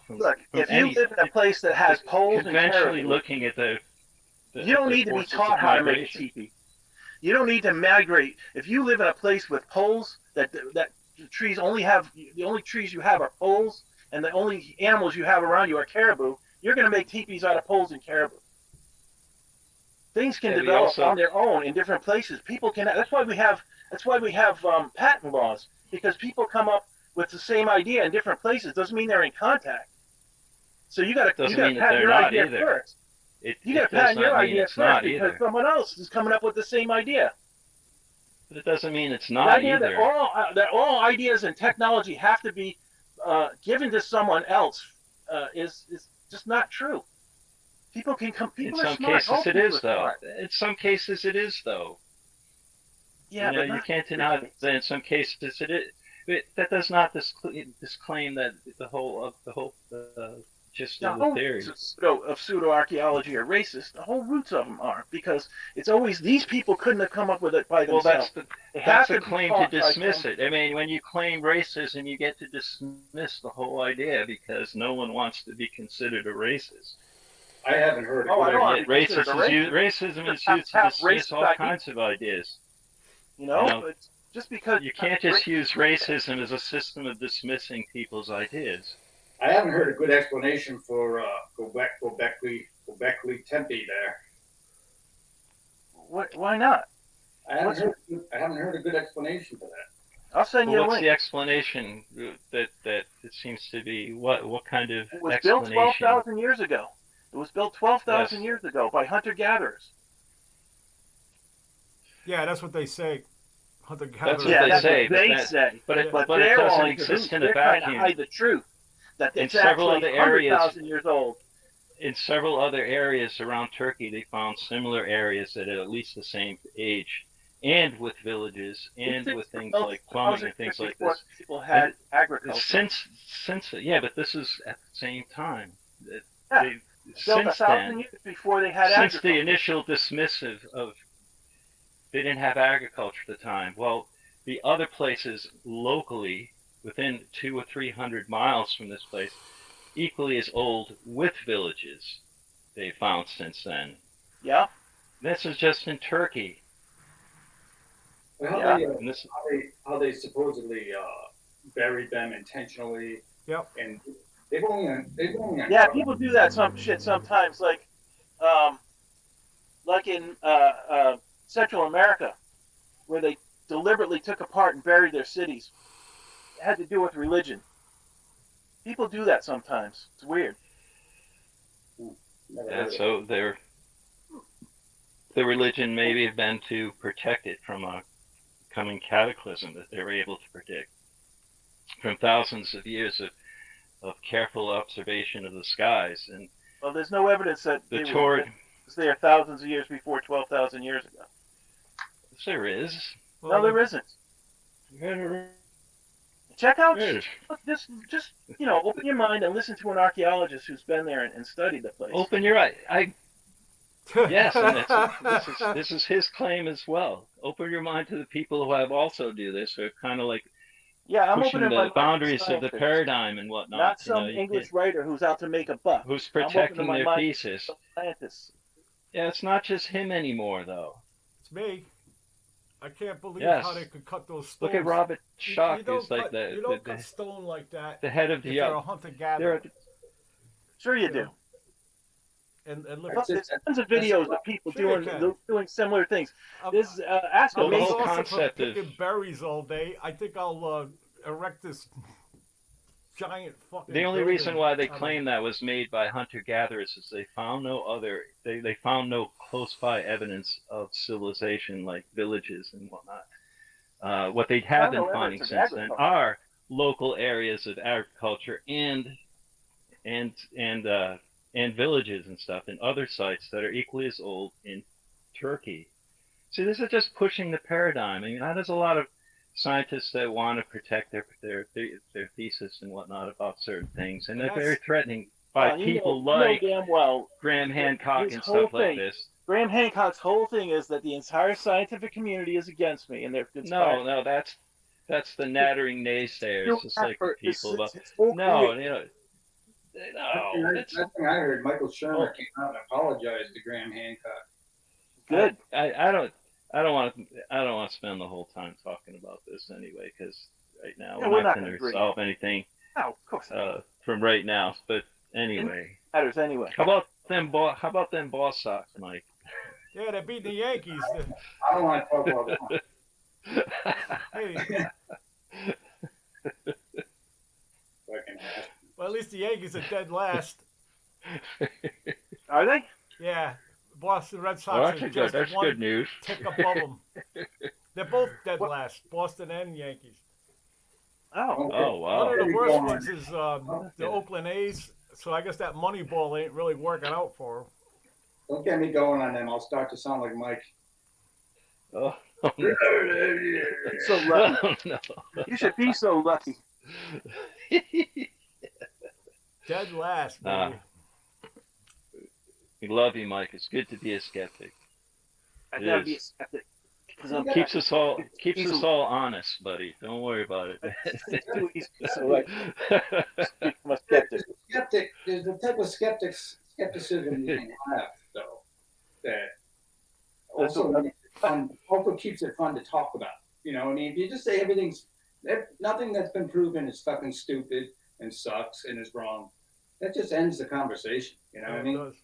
Look, if you live in a place that has poles and eventually looking at the you don't need to be taught how to make a teepee. You don't need to migrate. If you live in a place with poles, that the trees only have the only trees you have are poles, and the only animals you have around you are caribou, you're going to make teepees out of poles and caribou. Things can develop on their own in different places. People can. That's why we have patent laws, because people come up with the same idea in different places. Doesn't mean they're in contact. So you got to patent your idea first. You got to patent your idea first because someone else is coming up with the same idea. But it doesn't mean it's not either. That all ideas and technology have to be given to someone else is just not true. People can come. People in some cases, it is though. In some cases, it is though. Yeah, but you can't deny that in some cases it is. That does not disclaim that the whole gist of the theory of pseudo archaeology are racist. The whole roots of them are, because it's always these people couldn't have come up with it by themselves. Well, that's a claim to dismiss it. I mean, when you claim racism, you get to dismiss the whole idea because no one wants to be considered a racist. I haven't heard. Racism is used to dismiss all kinds of ideas. But just because you can't just use racism as a system of dismissing people's ideas. I haven't heard a good explanation for Gobekli Tempe there. Why not? I haven't heard a good explanation for that. I'll send you a link. What's the explanation that it seems to be? What kind of explanation? It was built 12,000 years ago. It was built 12,000 years ago by hunter-gatherers. Yeah, that's what they say. Hunter-gatherers. That's what they say. But it doesn't exist in a vacuum. They're trying to hide the truth. That it's in several actually other areas, 100,000 years old. In several other areas around Turkey, they found similar areas that are at least the same age and with villages, and with things like plumbing and things like before this. people had agriculture. Since yeah, but this is at the same time. Yeah. They, Built since 1,000 then, years before they had since agriculture. the initial dismissive of they didn't have agriculture at the time. Well, the other places locally, within 200 or 300 miles from this place, equally as old with villages they found since then. Yeah. This is just in Turkey. Well, Yeah. how they supposedly buried them intentionally. Yep. And they've only Yeah, people do that some shit sometimes, like in Central America, where they deliberately took apart and buried their cities. It had to do with religion. People do that sometimes. It's weird. Yeah, so their religion maybe have been to protect it from a coming cataclysm that they were able to predict from thousands of years of careful observation of the skies. And well, there's no evidence that the they Torah. were there thousands of years before 12,000 years ago. Yes, there is. No, there isn't. Check out, just open your mind and listen to an archaeologist who's been there and studied the place. Open your eye. Yes, and this is his claim as well. Open your mind to the people who have also do this, who are kind of like I'm pushing opening the boundaries of the paradigm and whatnot. Not some English writer who's out to make a buck. Who's protecting their thesis. Scientists. Yeah, it's not just him anymore, though. It's me. I can't believe how they could cut those stones. Look at Robert Schock. You don't cut stone like that. The head of the you're a hunter-gatherer. Sure you do. And look, there's tons of videos of people doing similar things. This ask the me. whole concept of picking berries all day. I think I'll erect this giant fucking. The only reason why they claim that was made by hunter-gatherers is they found they found no close-by evidence of civilization like villages and whatnot. What they have been finding since then are local areas of agriculture and villages and stuff and other sites that are equally as old in Turkey. See, this is just pushing the paradigm. I mean, there's a lot of scientists that want to protect their thesis and whatnot about certain things, and they're very threatening by people like Graham Hancock and stuff like this. Graham Hancock's whole thing is that the entire scientific community is against me, and they're conspiring. No, that's the nattering naysayers, just like the people about. No, that's the thing I heard. Michael Shermer came out and apologized to Graham Hancock. Good. I don't want to spend the whole time talking about this anyway, because right now we're not going to resolve anything. No, of course not. From right now, but anyway. It matters anyway. How about them Ball Sox, Mike? Yeah, they're beating the Yankees. I don't want to talk about that. Hey. Well, at least the Yankees are dead last. Are they? Yeah. Boston Red Sox are just that's one good news. tick above them. They're both dead last, Boston and Yankees. Oh, wow. One of the worst ones is the Oakland A's, so I guess that money ball ain't really working out for them. Don't get me going on them. I'll start to sound like Mike. Oh, no. So lucky. Oh, no. You should be so lucky. Dead last, baby. We love you, Mike. It's good to be a skeptic. I gotta be a skeptic. Keeps us all honest, buddy. Don't worry about it. It's too easy. So like, I'm a skeptic. There's the type of skepticism you can have, though, that also keeps it fun to talk about. You know, I mean, if you just say nothing that's been proven is fucking stupid and sucks and is wrong, that just ends the conversation. You know what I mean? Does.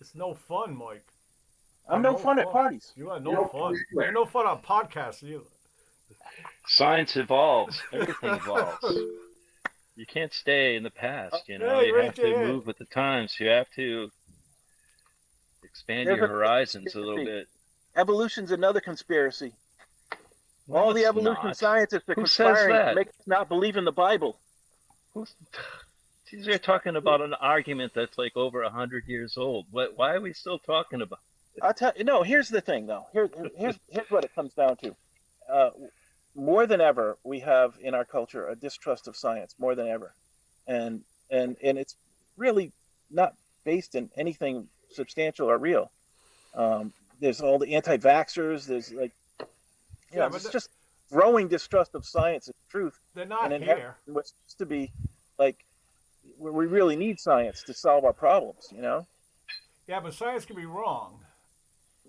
It's no fun, Mike. I'm no fun at parties. You are no fun. You're no fun on podcasts either. Science evolves. Everything evolves. You can't stay in the past. You know, you have to move with the times. You have to expand your horizons a little bit. Evolution's another conspiracy. All the evolution scientists are conspiring to make us not believe in the Bible. They're talking about an argument that's like over 100 years old. Why are we still talking about? I'll tell you. No, here's the thing, though. Here's what it comes down to. Uh, More than ever, we have in our culture a distrust of science. More than ever, and it's really not based in anything substantial or real. There's all the anti-vaxxers. There's like, it's just growing distrust of science and truth. They're not and here. What's supposed to be like, we really need science to solve our problems. Yeah, but science can be wrong.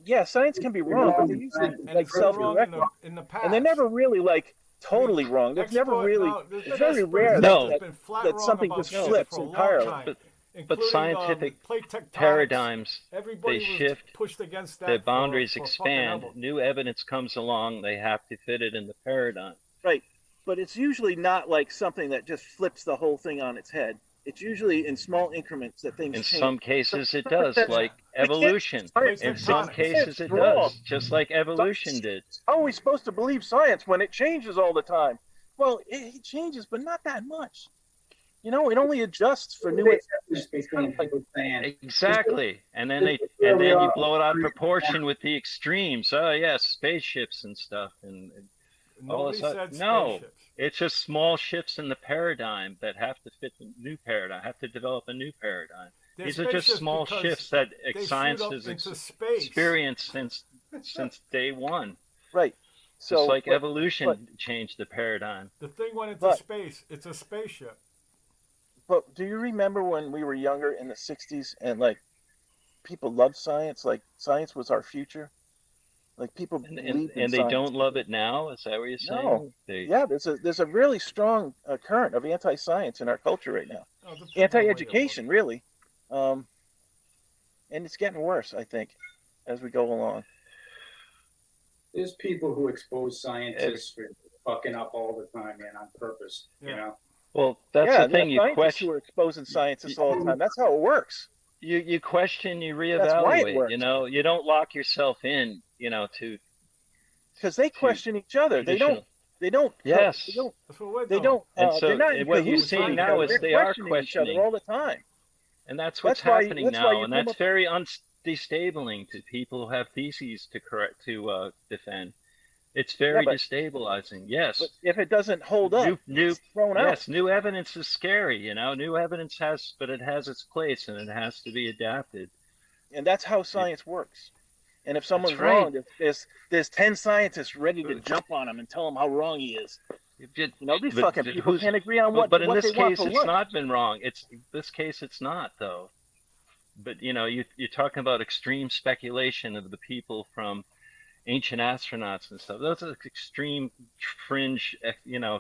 Yeah, science can be wrong, but they're usually And like it's been wrong self-correcting, in the past. and they're never really like totally wrong. There's never really. It's very rare No. that something just flips entirely. But scientific plate tectonics, paradigms, everybody they was shift, pushed against that their for boundaries fucking expand, ever. new evidence comes along, they have to fit it in the paradigm. Right, but it's usually not like something that just flips the whole thing on its head. It's usually in small increments that things In change. some cases it does, like evolution. Plate In some tectonics. cases it Wrong. does, just like evolution did. How are we supposed to believe science when it changes all the time? Well, it changes, but not that much. It only adjusts for new. Exactly, and then you blow it out of proportion with the extremes. Oh yes, spaceships and stuff, and all of Nobody a sudden, said no, spaceships. it's just small shifts in the paradigm that have to fit the new paradigm, have to develop a new paradigm. They're These are just spaceships small because shifts that they science shoot up has into space. experienced since day one. Right. So, Just like evolution changed the paradigm. The thing went into space. It's a spaceship. But do you remember when we were younger in the '60s and like people loved science? Like science was our future. Like people believed in and they science. don't love it now. Is that what you're saying? No. Yeah, there's a really strong current of anti-science in our culture right now. Oh, the Anti-education, really, and it's getting worse, I think, as we go along. There's people who expose scientists for fucking up all the time, man, on purpose. Yeah. Well, that's the thing. You scientists question. who are exposing scientists all the time. That's how it works. You question. You That's why it reevaluate. works. You don't lock yourself in. To Because they question each other. They don't. Yes. That's what we're They doing. don't. And so they're not in what you're cahoots seeing with now each is other. they They're are each questioning. other all the time. And that's what's That's why you- happening that's why now, you and come that's up- very destabilizing to people who have theses to defend. It's very but- destabilizing. Yes. But if it doesn't hold up, it's thrown out. Yes, new evidence is scary. New evidence but it has its place, and it has to be adapted. And that's how science works. And if someone's That's right. wrong, there's 10 scientists ready to jump on him and tell him how wrong he is. These fucking people can't agree on what But in what this they want case, for it's lunch. not been wrong. In this case, it's not though. But you're talking about extreme speculation of the people from ancient astronauts and stuff. Those are extreme fringe,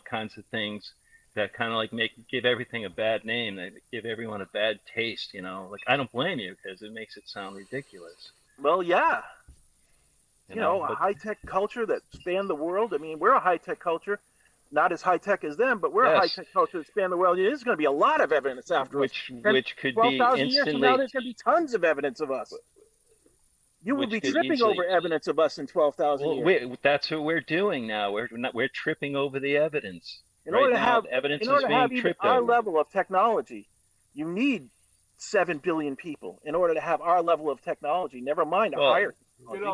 kinds of things that kind of like give everything a bad name. They give everyone a bad taste. Like I don't blame you because it makes it sound ridiculous. Well, yeah. But A high-tech culture that spanned the world. I mean, we're a high-tech culture. Not as high-tech as them, but we're a Yes. high-tech culture that spanned the world. There's going to be a lot of evidence after us. which could be 12,000 years from now, instantly. there's going to be tons of evidence of us. You would Which be could tripping easily- over evidence of us in 12,000 years. That's what we're doing now. We're tripping over the evidence. In Right order to now, have, evidence in order is to being have even tripped our over. level of technology, you need 7 billion people in order to have our level of technology. Never mind a Well, higher.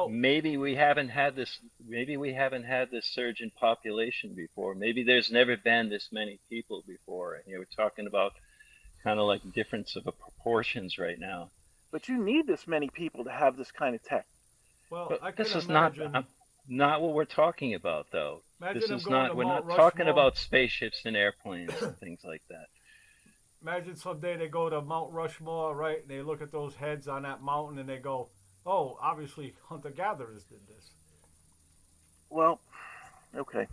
Maybe we haven't had this. Maybe we haven't had this surge in population before. Maybe there's never been this many people before. And we're talking about kind of like difference of proportions right now. But you need this many people to have this kind of tech. Well, But I can this is imagine. not what we're talking about, though. Imagine This them is going not. to We're Mount not talking Rushmore. about spaceships and airplanes and things like that. Imagine someday they go to Mount Rushmore, right? And they look at those heads on that mountain and they go, "Oh, obviously hunter-gatherers did this." Well, okay.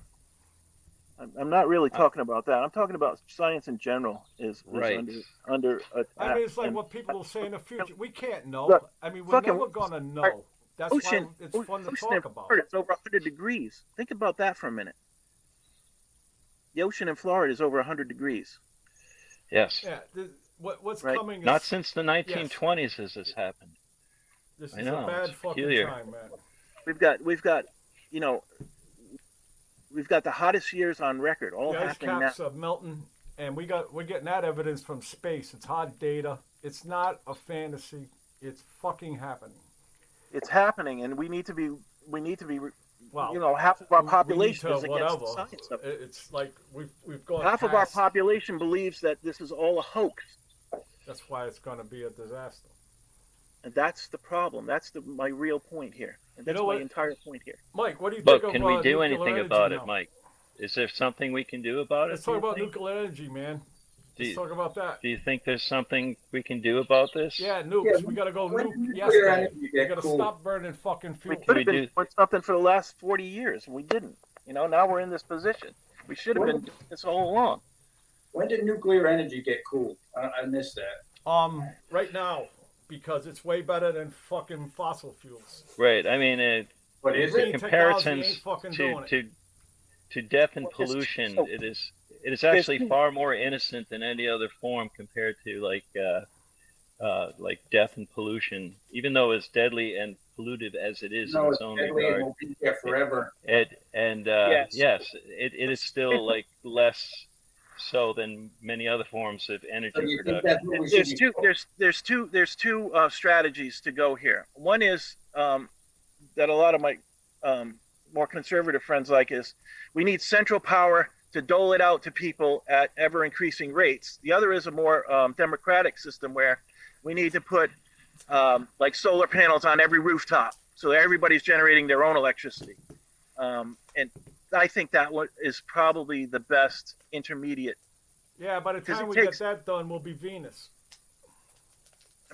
I'm not really talking about that. I'm talking about science in general is Right. under attack. I mean, it's like And what people will say in the future. We can't know. Look, I mean, we're fucking- never gonna know. That's why it's fun to ocean talk in about. Florida, it's over 100 degrees. Think about that for a minute. The ocean in Florida is over 100 degrees. Yes. Yeah. What's Right. coming? Is, Not since the 1920s has this happened. This I is know, a bad it's fucking peculiar. time, man. We've got we've got the hottest years on record. All The ice happening caps now. are melting, and we're getting that evidence from space. It's hard data. It's not a fantasy. It's fucking happening. It's happening, and we need to be. Well, half of our we need population to is against the whatever. science of it. It's like we've gone Half of our past. population believes that this is all a hoax, That's why it's going to be a disaster. and that's the problem. That's my real point here, and that's know my what? entire point here. Mike, what do you But think can of we do nuclear anything energy about now? it, Mike? Is there something we can do about it? Let's talk about do you think? nuclear energy, man. Do Let's you, talk about that. do you think there's something we can do about this? Yeah, nukes. Yeah, We got to go when nuke nuclear yesterday. energy We get got to cool? stop burning fucking We fuel. could we have been do- doing something for the last 40 years, and we didn't. Now we're in this position. We should have been doing this all along. When did nuclear energy get cool? I missed that. Right now, because it's way better than fucking fossil fuels. Right. I mean, But is Green it? technology comparisons ain't fucking doing to death and Well, it's- pollution, so- it is actually there's- far more innocent than any other form compared to like death and pollution. Even though it's deadly and pollutive as it is in No, its it's own deadly and regard, will be there forever. yes, it is still like less so than many other forms of energy So you think production. that's what we should There's be there's two strategies to go here. One is that a lot of my more conservative friends like is we need central power to dole it out to people at ever increasing rates. The other is a more democratic system where we need to put like solar panels on every rooftop so that everybody's generating their own electricity. And I think that is probably the best intermediate. Yeah, by the 'Cause time it we takes- get that done, we'll be Venus.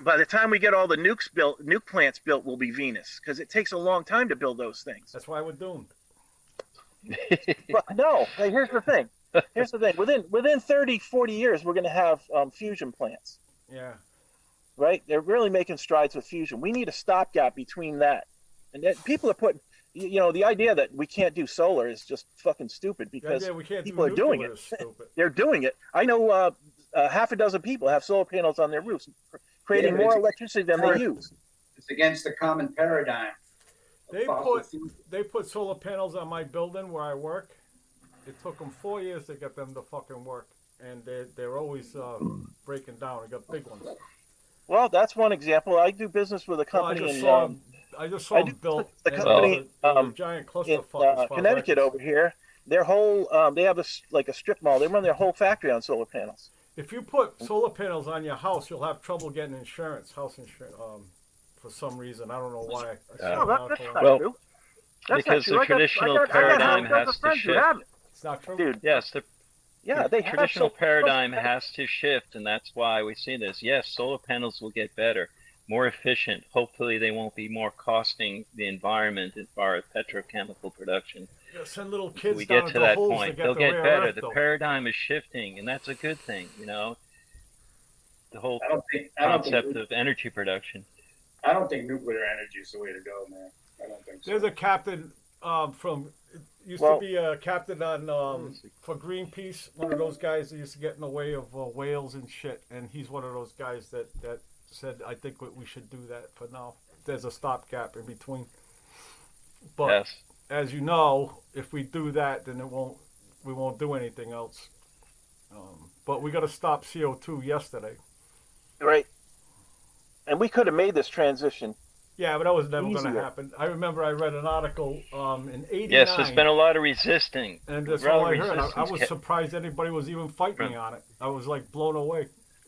By the time we get all the nuke plants built, will be Venus, because it takes a long time to build those things. That's why we're doomed. But no, hey, here's the thing. Within 30, 40 years, we're going to have fusion plants, Yeah. right? They're really making strides with fusion. We need a stopgap between that. And that people are putting, the idea that we can't do solar is just fucking stupid because Yeah, we can't people do are doing nuclear it. is stupid. They're doing it. I know half a dozen people have solar panels on their roofs, creating Yeah, but more it's- electricity than they use. It's against the common paradigm. of They fossil put fuels. they put solar panels on my building where I work. It took them 4 years to get them to fucking work, and they're always breaking down. I got big ones. Well, that's one example. I do business with a Well, I company just in saw I just saw I them do built. the and company, it was a giant in clusterfuck as far as Connecticut I over here. Their whole they have like a strip mall. They run their whole factory on solar panels. If you put solar panels on your house, you'll have trouble getting insurance, house insurance, for some reason. I don't know why. I saw No, an that's article not on- Well, true. That's because not true. the traditional paradigm has to shift. It's not true. Dude, Yes, the yeah, they have traditional solar paradigm panels. has to shift, and that's why we see this. Yes, solar panels will get better, more efficient. Hopefully, they won't be more costing the environment as far as petrochemical production. Yeah, send little If kids we down get to into that holes to point, get they'll the get rare better. earth, The though. paradigm is shifting, and that's a good thing. The whole I don't concept think of energy production. nuclear energy is the way to go, man. I don't think so. There's a captain from used Well- to be a captain on for Greenpeace. One of those guys that used to get in the way of whales and shit. And he's one of those guys that said, "I think we should do that for now." There's a stopgap in between. But Yes. as you know, if we do that, then we won't do anything else. But we got to stop CO2 yesterday. Right. And we could have made this transition. Yeah, but that was never going to Easier. happen. I remember I read an article in '89. Yes, there's been a lot of resisting. And that's Rather all I heard. I resistance was kept- surprised anybody was even fighting on it. I was like blown away.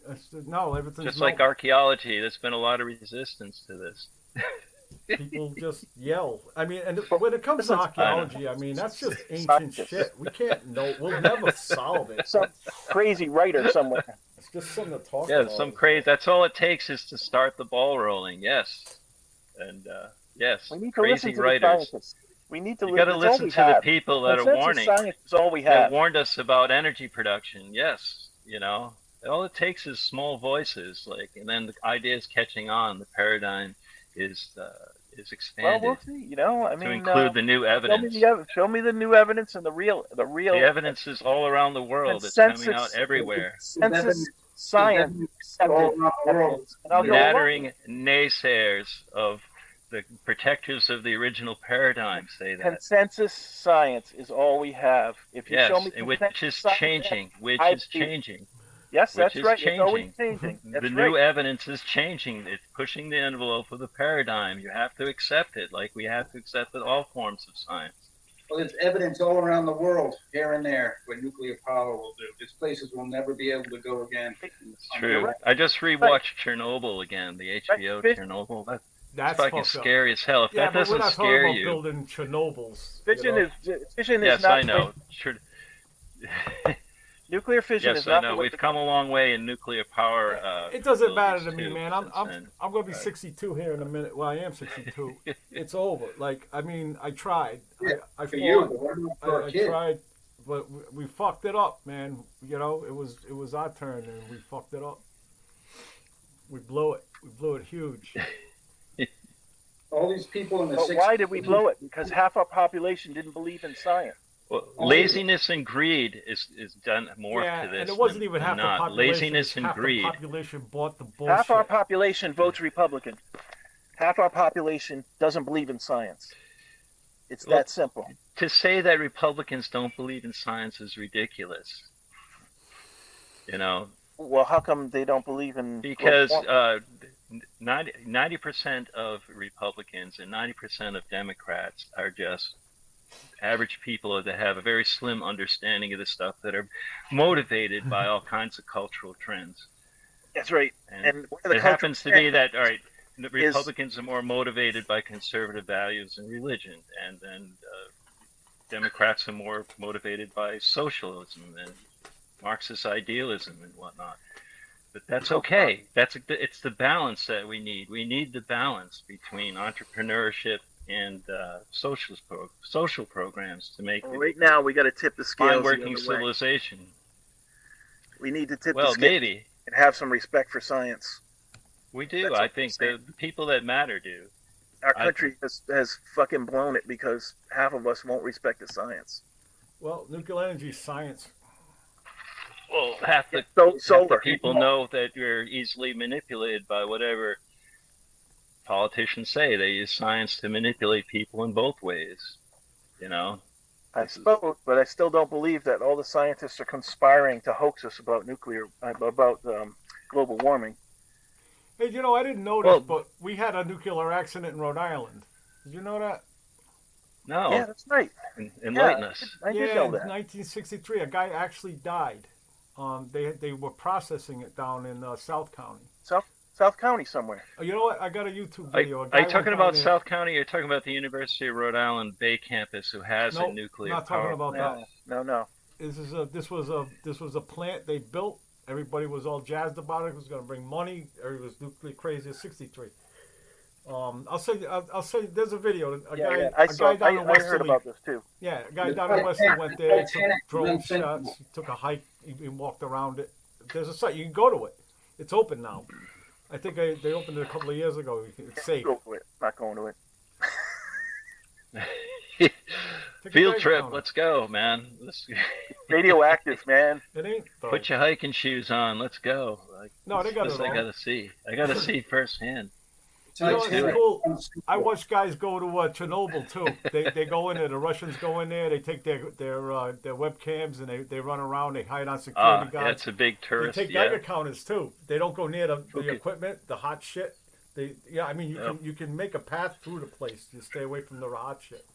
I said, no, everything's Just like archaeology, there's been a lot of resistance to this. people just yell. I mean, and when it comes to Listen, archaeology, I mean, that's just ancient Scientists. shit. We can't know. We'll never solve it. Some crazy writer somewhere. It's just something to talk Yeah, about. some crazy. That's all it takes is to start the ball rolling. Yes, and yes, We need to listen crazy to writers. the scientists. We need to You got to that's all listen we to the have. people that are Consensus warning. science is all we That have. warned us about energy production. Yes, all it takes is small voices, and then the ideas catching on. The paradigm is Well, expanded we'll see. I to mean, include the new evidence. show me the new evidence and the real. The evidence is all around the world. It's coming out everywhere. Consensus science. all around the world. And I'll go along. Nattering naysayers of the protectors of the original paradigm say that. Consensus science is all we have. If you Yes, show me and which consensus is science, changing. Which I is believe- changing. Yes, which that's is right. changing. It's always changing. That's The right. new evidence is changing. It's pushing the envelope of the paradigm. You have to accept it, like we have to accept all forms of science. Well, there's evidence all around the world, here and there, what nuclear power will do. These places will never be able to go again. It's true. Right. I just rewatched Chernobyl again, the HBO Right. Chernobyl. That's That's fucking fucked up. scary as hell. If Yeah, that but we're doesn't not talking scare about you, building Chernobyls. Fission you know? is yes, not I know. nuclear fission Yes, is I not know. the way We've come a long way in nuclear power. It doesn't matter to facilities, me, too, man. since then. I'm going to be 62 here in a minute. Well, I am 62. It's over. Like, I mean, I tried. I For you, fought. but what about for I a kid? tried, but we fucked it up, man. You know, it was our turn, and we fucked it up. We blew it. We blew it huge. All these people in the But 60s. why did we blow it? Because half our population didn't believe in science. Well, laziness and greed is done more Yeah, to this. and it wasn't than even half the not. population. Laziness and half greed. the population bought the bullshit. Half our population votes Republican. Half our population doesn't believe in science. It's that simple. To say that Republicans don't believe in science is ridiculous. You know, Well, how come they don't believe in? because 90% of Republicans and 90% of Democrats are just average people that have a very slim understanding of the stuff, that are motivated by all kinds of cultural trends. That's right. And one of the it happens to be that, all right, the is- Republicans are more motivated by conservative values and religion, and then Democrats are more motivated by socialism and Marxist idealism and whatnot. But that's okay. It's the balance that we need. We need the balance between entrepreneurship and social programs to make Right now, we got to tip the scales. fine the working other way. civilization. We need to tip the Well, scales maybe and have some respect for science. we do. That's I what think I'm saying. the people that matter do. Our country has fucking blown it because half of us won't respect the science. Well, nuclear energy is science. Well, half the Solar. people know that you're easily manipulated by whatever politicians say. They use science to manipulate people in both ways. You know, I suppose, but I still don't believe that all the scientists are conspiring to hoax us about global warming. Hey, you know, I didn't know this, but we had a nuclear accident in Rhode Island. Did you know that? no, Yeah, that's right. enlighten us. I did Yeah, know in that. 1963, a guy actually died. They were processing it down in South County. South County somewhere. Oh, you know what? I got a YouTube Are video. A you guy went talking down about there- South County? Or you're talking about the University of Rhode Island Bay campus, who has a Nope, nuclear not power talking about plant? that. No. This was a plant they built. Everybody was all jazzed about it. It was going to bring money. Everybody was nuclear crazy. 63. I'll say. There's a video. A guy down in I heard Westerly. about this too. Yeah, a guy down in Westerly went there. Took drone shots. He took a hike. He walked around it. There's a site. You can go to it. It's open now. I think they opened it a couple of years ago. It's safe. Go to it. Not going to it. Take a Field dive trip. down it. Let's go, man. Radioactive, man. It ain't. Though. Put your hiking shoes on. Let's go. No, they got this it I all. gotta see. I gotta see firsthand. You know, Let's do it's it. cool. I watch guys go to Chernobyl too. They go in there. The Russians go in there. They take their webcams and they run around. They hide on security Yeah, guards. it's a big They tourist. take Yeah. Geiger counters too. They don't go near the Okay. equipment, the hot shit. I mean, you can make a path through the place. Just stay away from the hot shit.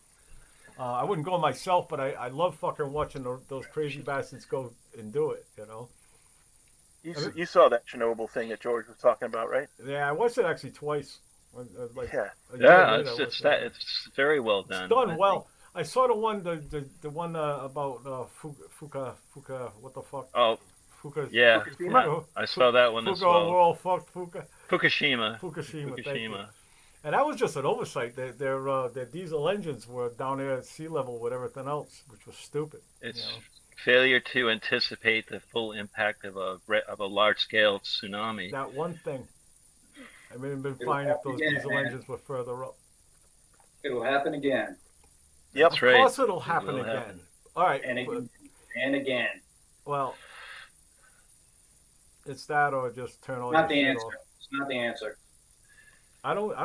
I wouldn't go myself, but I love fucking watching those crazy bastards go and do it. You know. You saw that Chernobyl thing that George was talking about, right? Yeah, I watched it actually twice. Yeah. A year Yeah, later, I watched it. it's very well done. It's done I well. think. I saw the one about Fuka. What the fuck? Oh, Fuka. yeah. Fukushima? I saw that one as Fuka, we're well. all fucked. Fukushima. Fukushima. Thank you. And that was just an oversight. Their diesel engines were down there at sea level with everything else, which was stupid. It's you know? failure to anticipate the full impact of a large-scale tsunami. That one thing. I mean, it'd been It'll fine if happen those again, diesel man. engines were further up. It'll happen again Yep. That's Of right. course, it'll happen will again. happen. All right. and again and again. Well, it's that or just turn all Not your the shit answer. off. It's not the answer. I don't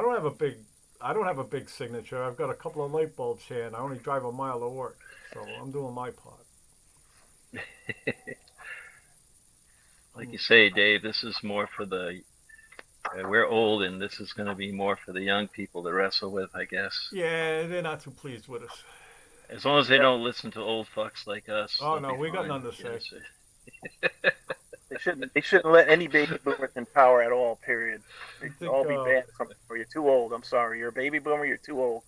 have a big signature. I've got a couple of light bulbs here, and I only drive a mile to work, so I'm doing my part. like you say, Dave, this is more for the. We're old, and this is going to be more for the young people to wrestle with, I guess. Yeah, they're not too pleased with us. As long as they don't listen to old fucks like us. Oh no, we got nothing to say. They shouldn't let any baby boomers in power at all. Period. They should all be banned from. Or you're too old. I'm sorry. You're a baby boomer. You're too old.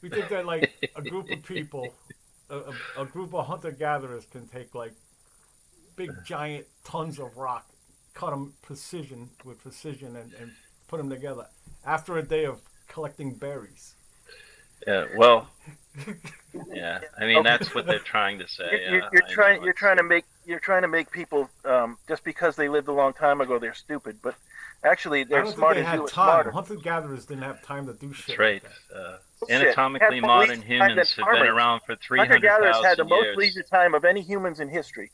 We think that like a group of people, a group of hunter gatherers can take like big giant tons of rock, cut them with precision, and put them together after a day of collecting berries. Yeah. Well. Yeah. I mean, that's what they're trying to say. You're trying to make people just because they lived a long time ago they're stupid, but actually they're smart as you. Smarter. Hunter gatherers didn't have time to do shit. That's right. Anatomically modern humans have been around for 300,000 years. Hunter-gatherers had the most leisure time of any humans in history.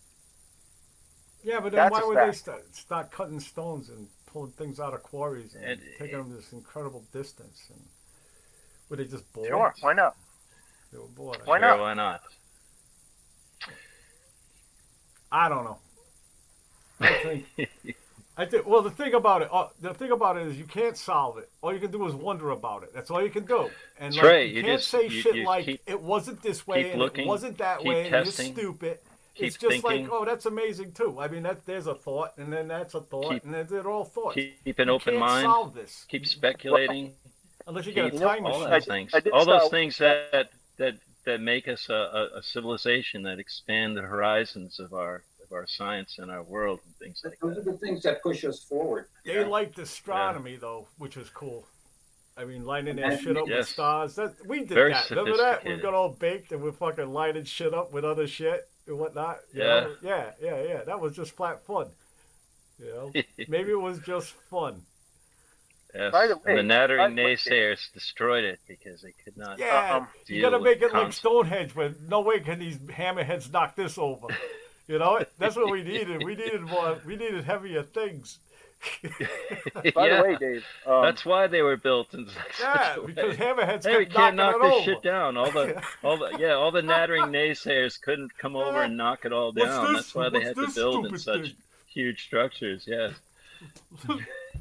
Yeah, but then why would they start cutting stones and pulling things out of quarries and taking them this incredible distance? And were they just bored? Sure, why not? They were bored. Why not? I don't know. I think. Well, the thing about it is you can't solve it. All you can do is wonder about it. That's all you can do. And that's right. You can't say shit like it wasn't this way and it wasn't that way and it's stupid. It's just thinking. Like, oh, that's amazing too. I mean, there's a thought, and then that's a thought, and they're all thoughts. Keep an open mind. Solve this. Keep speculating. Unless you get a time machine. All those things that make us a civilization that expand the horizons of our science and our world and things like that. Those are the things that push us forward. They liked astronomy though, which is cool. I mean, lining that shit up with stars. We did that. Remember that? We got all baked and we're fucking lining shit up with other shit and whatnot. You know? Yeah. That was just flat fun. You know, maybe it was just fun. Yes. By the way, and the nattering naysayers destroyed it because they could not. Yeah, you gotta make it like Stonehenge, where no way can these hammerheads knock this over. You know, that's what we needed. We needed more. We needed heavier things. By the way, Dave, that's why they were built in because hammerheads we can't knock this shit down. All the nattering naysayers couldn't come over and knock it all down. That's why they had to build in such huge structures. Yes.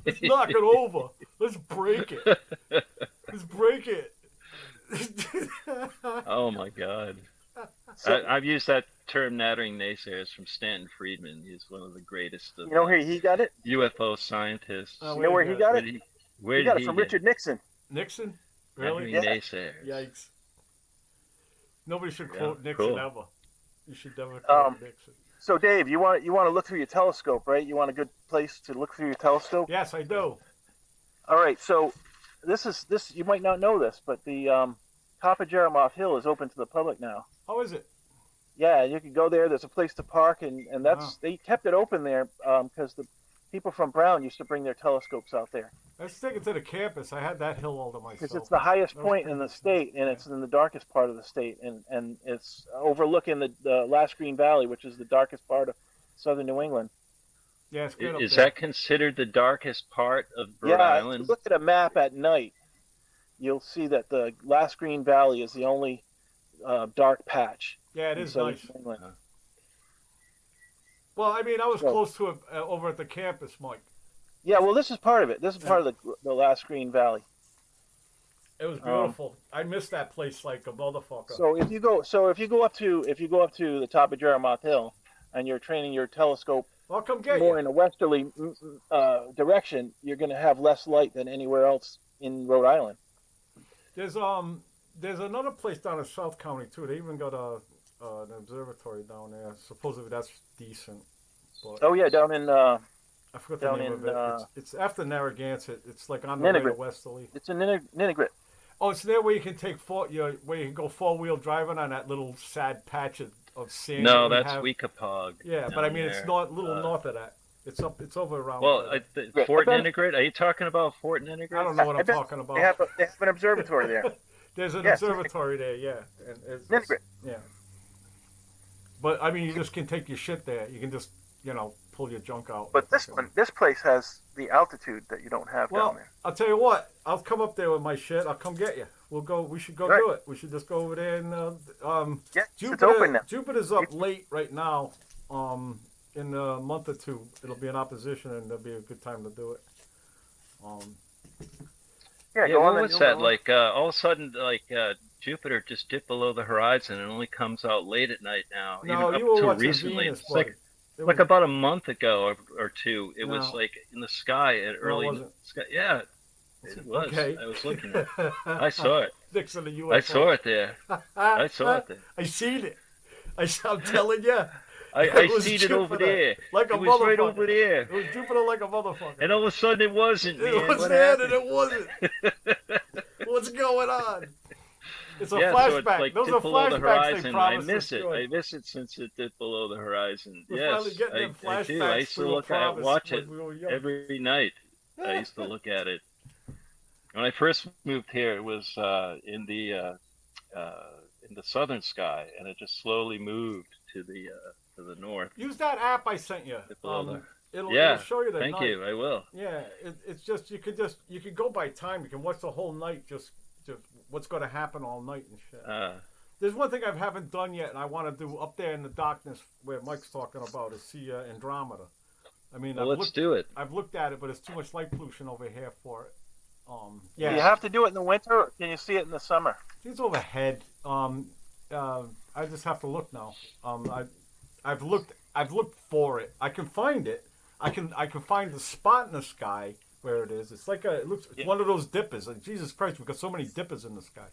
Let's knock it over. Let's break it. Let's break it. Oh my God. I've used that term nattering naysayers from Stanton Friedman. He's one of the greatest of where he got it? UFO scientists. You know where he got it? Where he got it from Richard Nixon. Nixon? Really? Naysayers. Yikes. Nobody should quote Nixon ever. You should never quote Nixon. So Dave, you want to look through your telescope, right? You want a good place to look through your telescope? Yes, I do. All right. So this you might not know this, but the top of Jeremoth Hill is open to the public now. How is it? Yeah, you can go there. There's a place to park, and that's they kept it open there because the people from Brown used to bring their telescopes out there. Let's take it to the campus. I had that hill all to myself. Because it's the highest point in the state, and it's in the darkest part of the state, and it's overlooking the Last Green Valley, which is the darkest part of southern New England. Yeah, it's good. Is that considered the darkest part of Rhode Island? If you look at a map at night, you'll see that the Last Green Valley is the only dark patch. Yeah, it is nice. Well, I mean, I was close to it over at the campus, Mike. Yeah, well, this is part of it. This is part of the Last Green Valley. It was beautiful. I missed that place like a motherfucker. So if you go up to the top of Jeremoth Hill, and you're training your telescope I'll come get more you. in a westerly direction, you're going to have less light than anywhere else in Rhode Island. There's another place down in South County too. They even got an observatory down there. Supposedly that's decent. But down in I forgot the name of it. It's after Narragansett. It's like on the way to Westerly. It's in Ninigret. Oh, it's there where you can take where you can go 4-wheel driving on that little sad patch of sand. No, that's Weekapaug. Yeah, but I mean it's not a little north of that. It's over around. Well, Fort Ninigret. Are you talking about Fort Ninigret? I don't know what I'm talking about. They have an observatory there. There's an observatory there, yeah. And Ninigret. Yeah. But I mean, you just can take your shit there. You can just pull your junk out. But this place has the altitude that you don't have down there. I'll tell you what. I'll come up there with my shit. I'll come get you. We should go do it. We should just go over there and Jupiter, it's open now. Jupiter's up late right now. in a month or two, it'll be in opposition, and there'll be a good time to do it. Yeah, Yeah, go on what then. was You'll that? know. Like all of a sudden, like Jupiter just dipped below the horizon and only comes out late at night now. No, Even up you were till watching recently, Venus, it's buddy. like about a month ago or two. It was No. like in the sky at No, it early wasn't. sky. Yeah, it was. Okay. I was looking at it. I saw it. Next to the UFO. I saw it there. I saw it there. I seen it. I'm telling you. I was seen it over Jupiter, there. like a It was right motherfucker. over there. It was Jupiter like a motherfucker. And all of a sudden it wasn't, man. It was What there happened? and it wasn't. What's going on? It's a Yeah, flashback. so it's like Those are dipped below the flashbacks they horizon. I promised miss us. it. George. I miss it since it dipped below the horizon. We're Yes, finally getting them I do. I used flashbacks to we were look at it, promised watch when it we were young. every night. I used to look at it. When I first moved here, it was in the southern sky, and it just slowly moved to the north. Use that app I sent you. Below It'll Yeah, show you the Thank night. you. I will. Yeah, it's just you could go by time. You can watch the whole night. Just what's going to happen all night and shit. There's one thing I haven't done yet, and I want to do up there in the darkness where Mike's talking about is see Andromeda. I mean, Well, let's do it. I've looked at it, but it's too much light pollution over here for it. Do Yeah, you have to do it in the winter, or can you see it in the summer? it's overhead. I just have to look now. I've looked for it. I can find it. I can find the spot in the sky where it is. It's like it's one of those dippers. Like, Jesus Christ, we've got so many dippers in the sky.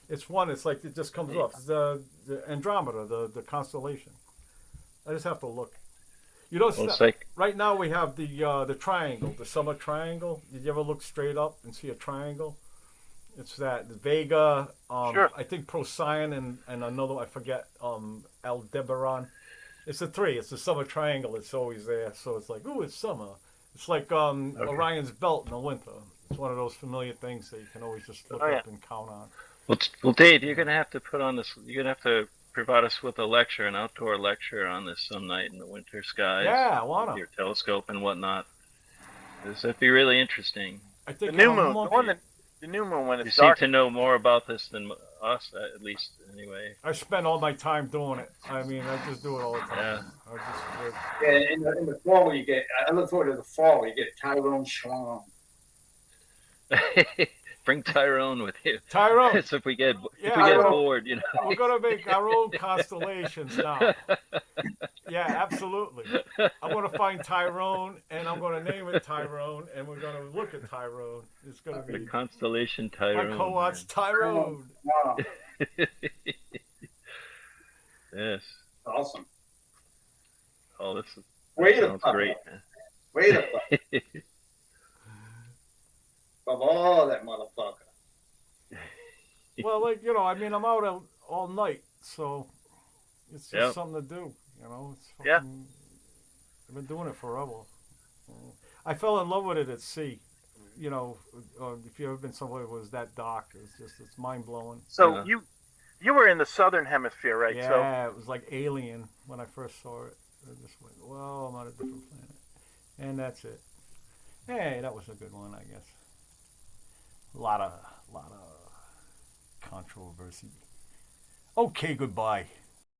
It's one. It's like it just comes off. It's the Andromeda, the constellation. I just have to look. You know, Well, it's like right now we have the triangle, the summer triangle. Did you ever look straight up and see a triangle? It's that Vega, Sure. I think Procyon and another, I forget, Aldebaran. It's the three. It's the summer triangle. It's always there. So it's like, ooh, it's summer. It's like Orion's belt in the winter. It's one of those familiar things that you can always just look up and count on. well, Dave, you're gonna have to put on this. You're gonna have to provide us with a lecture, an outdoor lecture on this some night in the winter skies. Yeah, I wanna. With your telescope and whatnot. That'd be really interesting. I think The new in a moon, month- the new moon when You it's seem dark. to know more about this than us, at least, anyway. I spend all my time doing it. I mean, I just do it all the time. Yeah. Yeah, in the fall you get. I look forward to the fall. You get Tyrone Schwam. Bring Tyrone with you. Tyrone, So if we get Tyrone. bored, you know. we're gonna make our own constellations now. Yeah, absolutely. I'm gonna find Tyrone, and I'm gonna name it Tyrone, and we're gonna look at Tyrone. It's gonna The be constellation my Tyrone. co-auth's Tyrone. Wow, Yes. awesome. Oh, this is, Wait a sounds fuck. great. Wait a fuck. Of all that motherfucker. Well, like I mean, I'm out all night, so it's just Yep. something to do. It's fucking, Yeah. I've been doing it forever. I fell in love with it at sea. If you ever been somewhere it was that dark, it's mind blowing. So Yeah. you were in the southern hemisphere, right? So Yeah, it was like Alien when I first saw it. I just went, well, I'm on a different planet. And that's it. Hey, that was a good one, I guess. A lot of controversy. Okay, goodbye.